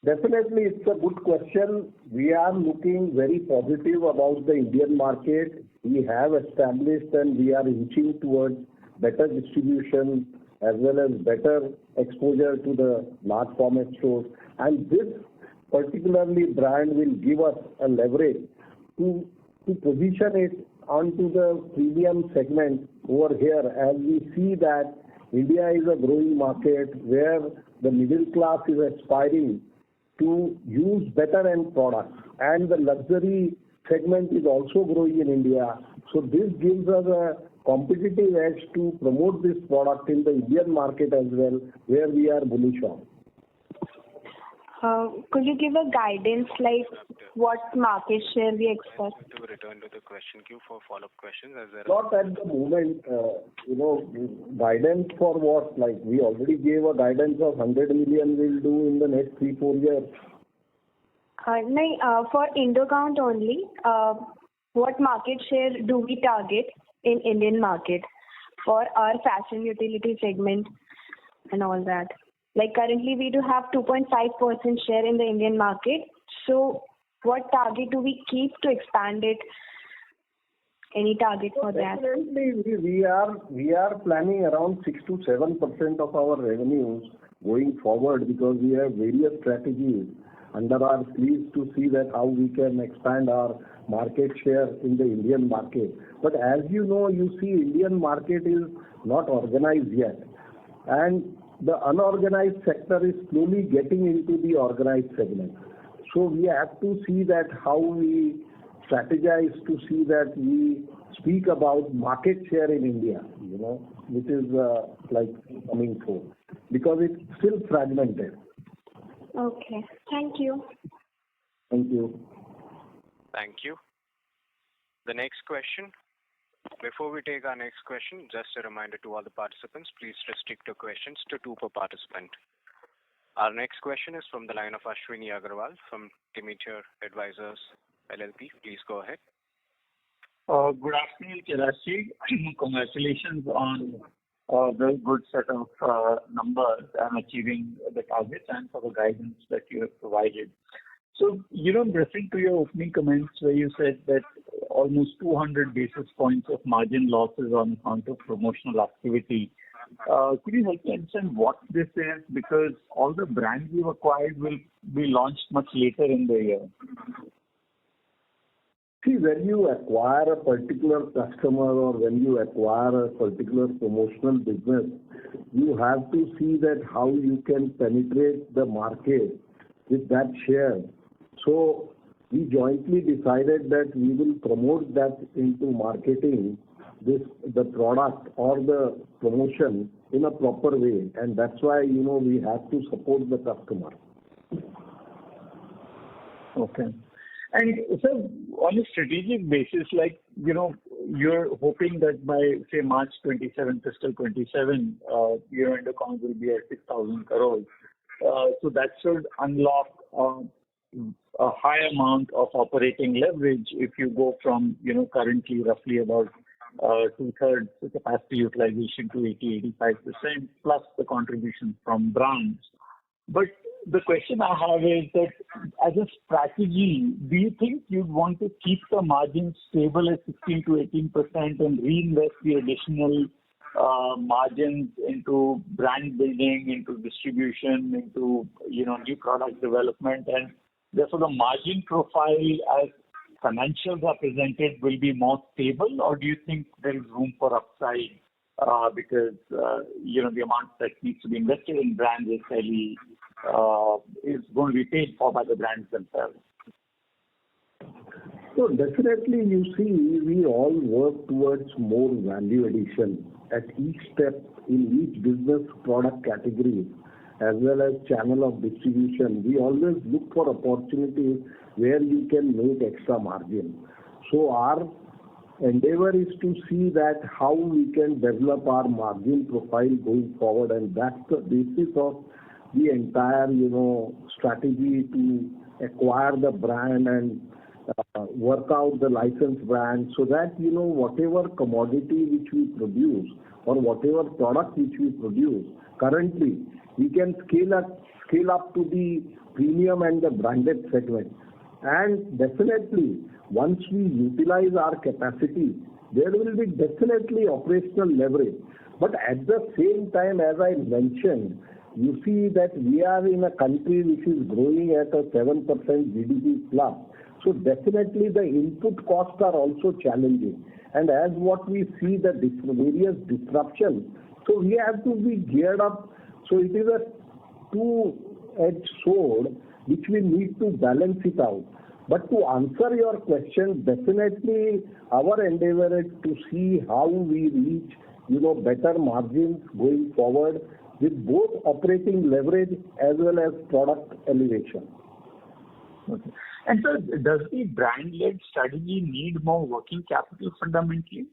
Definitely, it's a good question. We are looking very positive about the Indian market. We have established and we are inching towards better distribution as well as better exposure to the large format stores. And this particularly brand will give us a leverage to position it onto the premium segment over here, as we see that India is a growing market where the middle class is aspiring to use better end products, and the luxury segment is also growing in India. So this gives us a competitive edge to promote this product in the Indian market as well, where we are bullish on. Could you give a guidance like what market share we expect? To return to the question queue for follow-up questions, as there not at the moment, guidance for what? Like we already gave a guidance of 100 million we'll do in the next 3-4 years. For Indo count only, what market share do we target in Indian market for our fashion utility segment and all that? Like currently we do have 2.5% share in the Indian market. So what target do we keep to expand it Any target for that? Definitely, we are planning around 6 to 7% of our revenues going forward because we have various strategies under our sleeves to see that how we can expand our market share in the Indian market. But as you know, Indian market is not organized yet, and the unorganized sector is slowly getting into the organized segment. So we have to see that how we strategize to see that we speak about market share in India, which is like coming forward because it's still fragmented. Okay. Thank you. Thank you. Thank you. The next question. Before we take our next question, just a reminder to all the participants, please restrict your questions to 2 per participant. Our next question is from the line of Ashwini Agarwal from Demeter Advisors LLP. Please go ahead. Good afternoon, Kailash. Congratulations on a very good set of numbers and achieving the targets and for the guidance that you have provided. So, referring to your opening comments where you said that almost 200 basis points of margin losses on account of promotional activity, could you help me understand what this is? Because all the brands you've acquired will be launched much later in the year. See, when you acquire a particular customer or when you acquire a particular promotional business, you have to see that how you can penetrate the market with that share. So we jointly decided that we will promote that into marketing the product or the promotion in a proper way, and that's why we have to support the customer. Okay. And so on a strategic basis, you're hoping that by say March 27, fiscal 27, your Indocom will be at 6,000 crores. So that should unlock a high amount of operating leverage if you go from currently roughly about 2/3 the capacity utilization to 80-85% plus the contribution from brands. But the question I have is that as a strategy, do you think you'd want to keep the margins stable at 16 to 18% and reinvest the additional margins into brand building, into distribution, into new product development, and therefore the margin profile as financials are presented will be more stable, or do you think there is room for upside because the amount that needs to be invested in brands is fairly is going to be paid for by the brands themselves? So definitely, we all work towards more value addition at each step in each business product category as well as channel of distribution. We always look for opportunities where you can make extra margin. So our endeavor is to see that how we can develop our margin profile going forward, and that's the basis of the entire strategy to acquire the brand and work out the licensed brand so that whatever commodity which we produce or whatever product which we produce currently we can scale up to the premium and the branded segment. And definitely once we utilize our capacity, there will be definitely operational leverage. But at the same time, as I mentioned, you see that we are in a country which is growing at a 7% GDP plus. So definitely the input costs are also challenging. And as what we see the various disruptions, so we have to be geared up. So it is a two-edged sword which we need to balance it out. But to answer your question, definitely our endeavor is to see how we reach better margins going forward with both operating leverage as well as product elevation. Okay. And so does the brand-led strategy need more working capital fundamentally?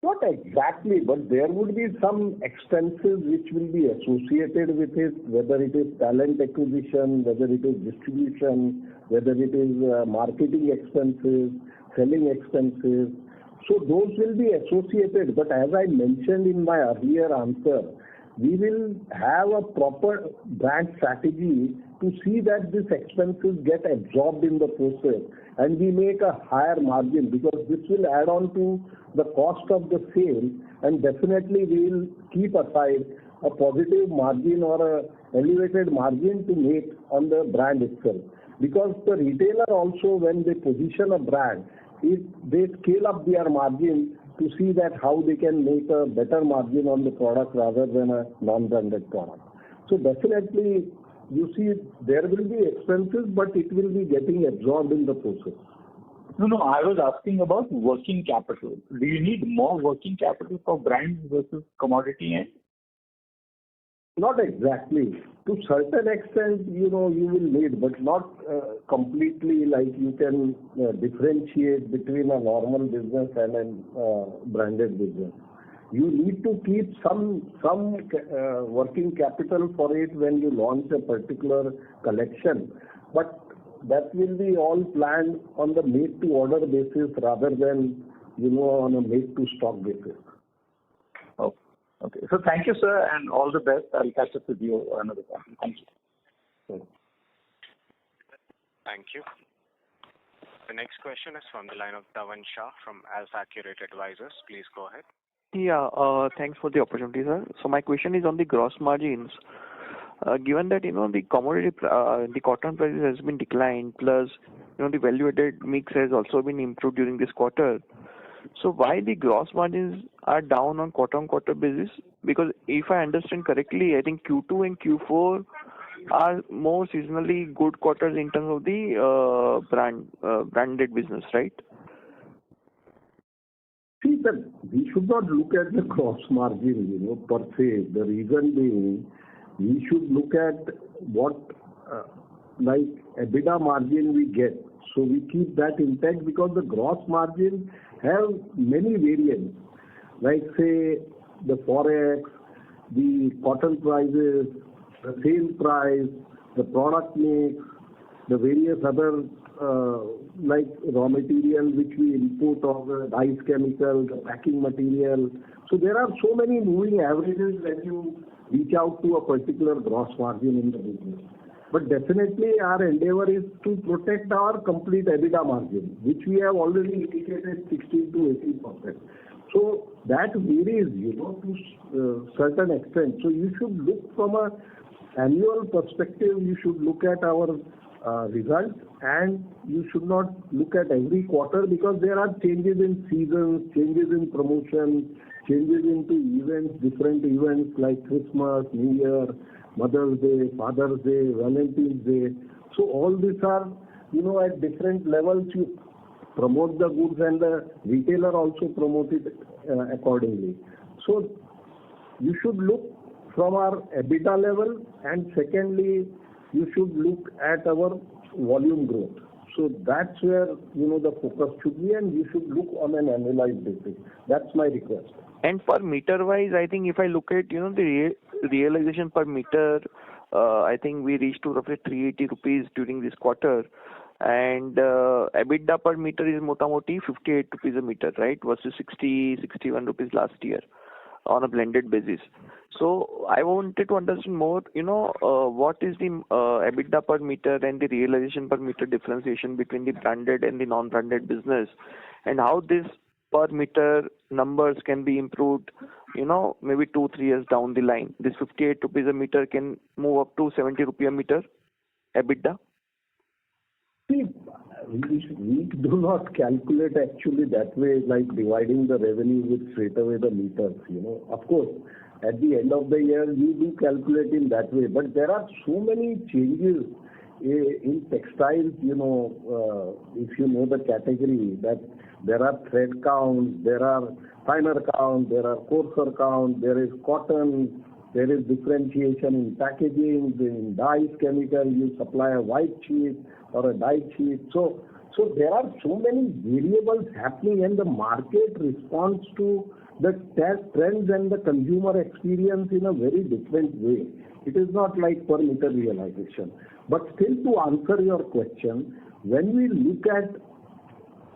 Not exactly, but there would be some expenses which will be associated with it, whether it is talent acquisition, whether it is distribution, whether it is marketing expenses, selling expenses. So those will be associated. But as I mentioned in my earlier answer, we will have a proper brand strategy to see that these expenses get absorbed in the process and we make a higher margin, because this will add on to the cost of the sale, and definitely we will keep aside a positive margin or a elevated margin to make on the brand itself. Because the retailer also, when they position a brand, if they scale up their margin to see that how they can make a better margin on the product rather than a non-branded product. So definitely, you see, there will be expenses, but it will be getting absorbed in the process. No, I was asking about working capital. Do you need more working capital for brands versus commodity end? Not exactly. To certain extent, you will need, but not completely. Like you can differentiate between a normal business and a branded business. You need to keep some working capital for it when you launch a particular collection, but that will be all planned on the made-to-order basis rather than on a made-to-stock basis. Okay. So thank you, sir, and all the best. I'll catch up with you another time. Thank you. Thank you. The next question is from the line of Dhavan Shah from AlfAccurate Advisors. Please go ahead. Yeah, thanks for the opportunity, sir. So my question is on the gross margins. Given that the commodity, the cotton prices has been declined, plus the value-added mix has also been improved during this quarter. So why the gross margins are down on quarter-on-quarter basis? Because if I understand correctly, I think Q2 and Q4 are more seasonally good quarters in terms of the branded business, right? See, that we should not look at the gross margin, per se. The reason being, we should look at what EBITDA margin we get. So we keep that intact, because the gross margin have many variants, like say the forex, the cotton prices, the sale price, the product mix, the various other like raw material which we input, or the dyes chemical, the packing material. So there are so many moving averages when you reach out to a particular gross margin in the business. But definitely our endeavor is to protect our complete EBITDA margin, which we have already indicated 16 to 18%. So that varies, to certain extent. So you should look from a annual perspective. You should look at our results, and you should not look at every quarter, because there are changes in seasons, changes in promotion, changes into events, different events like Christmas, New Year, Mother's Day, Father's Day, Valentine's Day. So all these are, at different levels. You promote the goods, and the retailer also promote it accordingly. So you should look from our EBITDA level, and secondly, you should look at our volume growth. So that's where, the focus should be, and you should look on an annualized basis. That's my request. And per meter wise, I think if I look at, the realization per meter, I think we reached to roughly 380 rupees during this quarter. And EBITDA per meter is motamoti 58 rupees a meter, right? Versus 61 rupees last year on a blended basis. So I wanted to understand more, what is the EBITDA per meter and the realization per meter differentiation between the branded and the non-branded business, and how this per meter numbers can be improved, maybe 2-3 years down the line. This 58 rupees a meter can move up to 70 rupees a meter EBITDA. See, we do not calculate actually that way, like dividing the revenue with straight away the meters. Of course, at the end of the year, we do calculate in that way. But there are so many changes in textiles, if you know the category, that there are thread count, there are finer count, there are coarser count, there is cotton, there is differentiation in packaging, in dyes chemical, you supply a white sheet or a dyed sheet. So there are so many variables happening, and the market responds to the trends and the consumer experience in a very different way. It is not like per meter realization. But still, to answer your question, when we look at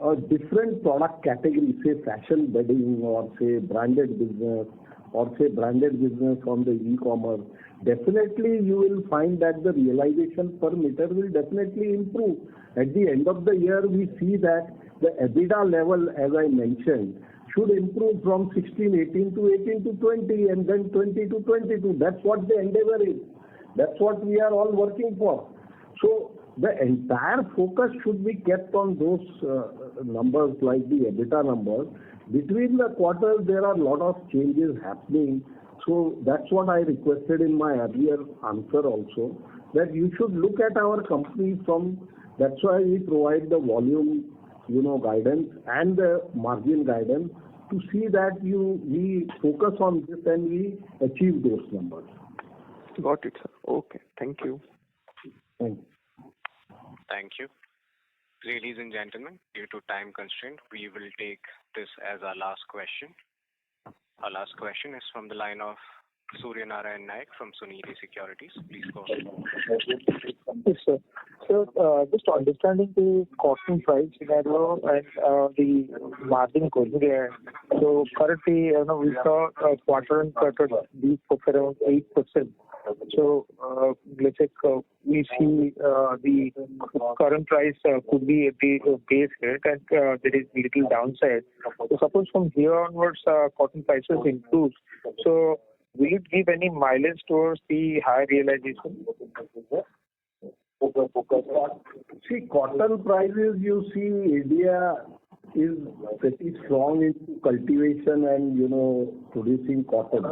a different product category, say fashion bedding, or say branded business, or say branded business on the e-commerce, definitely you will find that the realization per meter will definitely improve. At the end of the year, we see that the EBITDA level, as I mentioned, should improve from 16-18 to 18-20 and then 20-22. That's what the endeavor is. That's what we are all working for. So the entire focus should be kept on those numbers like the EBITDA numbers. Between the quarters, there are a lot of changes happening. So that's what I requested in my earlier answer also, that you should look at our company from, that's why we provide the volume, guidance and the margin guidance to see that we focus on this and we achieve those numbers. Got it, sir. Okay. Thank you. Thank you. Thank you. Ladies and gentlemen, due to time constraint, we will take this as our last question. Our last question is from the line of Surya Narayan Naik from Sunidhi Securities. Please go ahead. Yes, sir. So, just understanding the cotton price scenario and the margin going there. So, currently, we saw a quarter-on-quarter leap of around 8%. So, let's say we see the current price could be a base rate and there is little downside. So, suppose from here onwards, cotton prices improve. So, will it give any mileage towards the high realization? See, cotton prices, you see, India is pretty strong in cultivation and, producing cotton.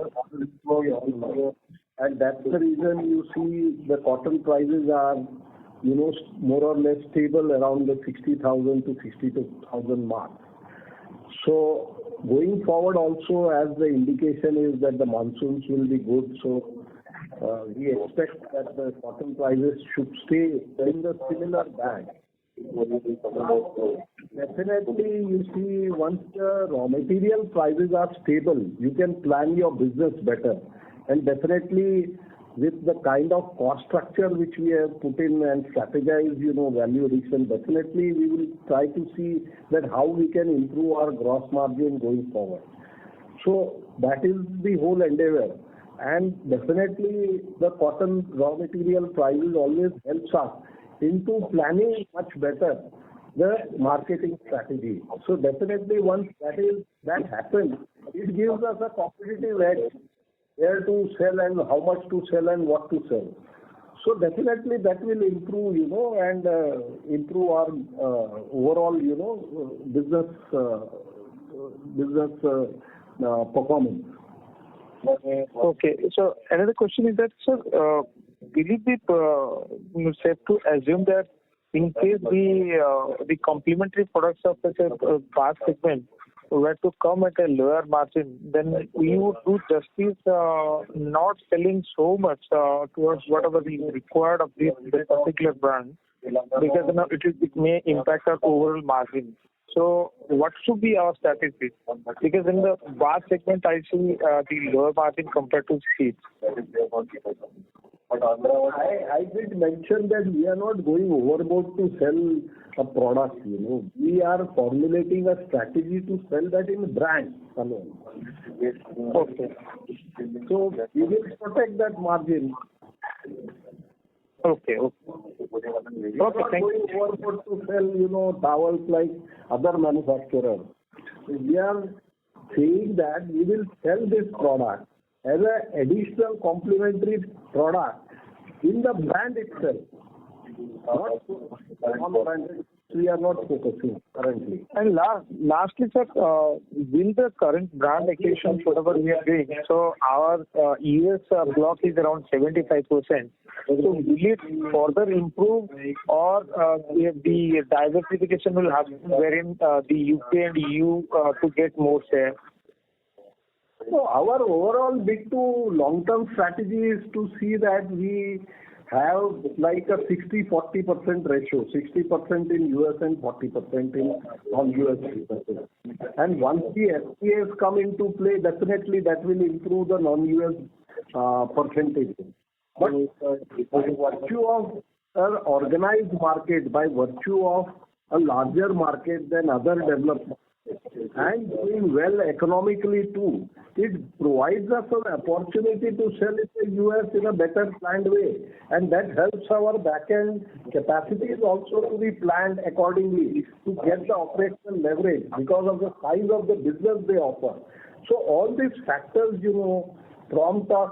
And that's the reason you see the cotton prices are, more or less stable around the 60,000 to 62,000 mark. So going forward also, as the indication is that the monsoons will be good, so we expect that the cotton prices should stay in the similar band. Definitely, you see, once the raw material prices are stable, you can plan your business better. And definitely, with the kind of cost structure which we have put in and strategize, value addition, definitely we will try to see that how we can improve our gross margin going forward. So that is the whole endeavor. And definitely, the cotton raw material prices always helps us into planning much better the marketing strategy. So definitely, once that happens, it gives us a competitive edge. Where to sell and how much to sell and what to sell. So definitely that will improve, and improve our overall, business performance. Okay. So another question is that, sir, will it be safe to assume that in case the complementary products of such a vast segment were to come at a lower margin, then we would do justice not selling so much towards whatever is required of this particular brand, because it may impact our overall margin. So what should be our strategy? Because in the vast segment, I see the lower margin compared to seeds. I did mention that we are not going overboard to sell a product, We are formulating a strategy to sell that in brand alone. Okay. So we will protect that margin. Okay. We are not going overboard to sell, towels like other manufacturers. We are saying that we will sell this product as an additional complementary product in the brand itself. We are not focusing currently. And lastly, sir, will the current brand acquisition, whatever we are doing, so our US block is around 75%. So will it further improve, or the diversification will happen wherein the UK and EU to get more share? So our overall big to long-term strategy is to see that we have like a 60-40% ratio, 60% in US and 40% in non-US businesses. And once the FTAs come into play, definitely that will improve the non-US percentage. But by virtue of an organized market, by virtue of a larger market than other developed markets, and doing well economically too, it provides us an opportunity to sell in the US in a better planned way. And that helps our back-end capacities also to be planned accordingly to get the operational leverage because of the size of the business they offer. So all these factors, prompt us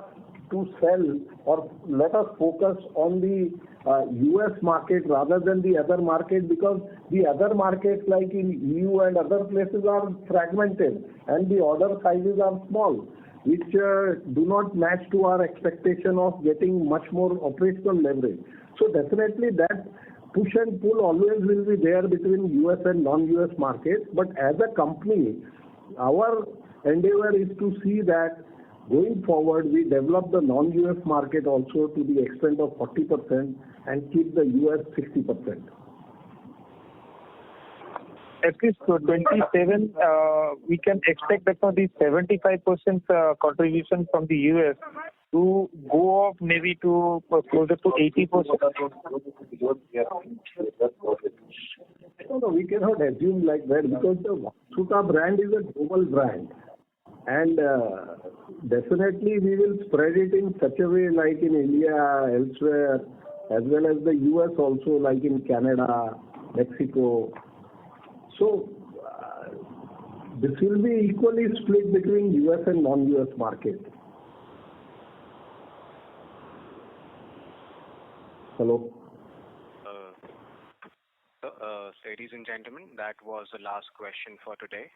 to sell or let us focus on the US market rather than the other market, because the other markets like in EU and other places are fragmented and the order sizes are small, which do not match to our expectation of getting much more operational leverage. So definitely that push and pull always will be there between US and non-US markets. But as a company, our endeavor is to see that going forward, we develop the non-US market also to the extent of 40% and keep the US 60%. At least 27, we can expect that for the 75% contribution from the US to go up maybe to closer to 80%. No, we cannot assume like that because the Vaansuta brand is a global brand. And definitely we will spread it in such a way like in India, elsewhere, as well as the US also, like in Canada, Mexico. So this will be equally split between US and non-US market. Hello? Ladies and gentlemen, that was the last question for today.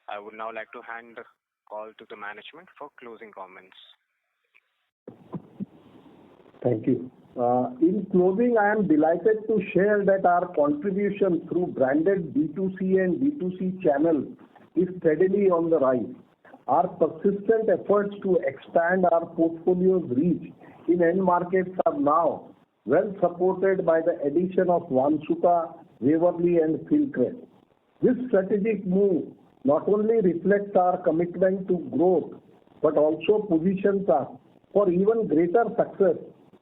I would now like to hand the call to the management for closing comments. Thank you. In closing, I am delighted to share that our contribution through branded B2C and B2C channels is steadily on the rise. Our persistent efforts to expand our portfolio's reach in end markets are now well supported by the addition of Vaansuta, Waverly and Fieldcrest. This strategic move not only reflects our commitment to growth, but also positions us for even greater success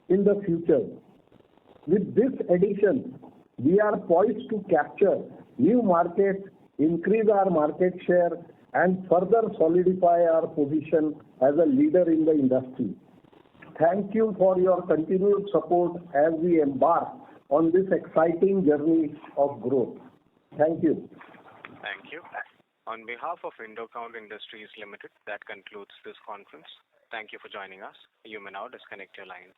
in the future. With this addition, we are poised to capture new markets, increase our market share, and further solidify our position as a leader in the industry. Thank you for your continued support as we embark on this exciting journey of growth. Thank you. Thank you. On behalf of Indo Industries Limited, that concludes this conference. Thank you for joining us. You may now disconnect your lines.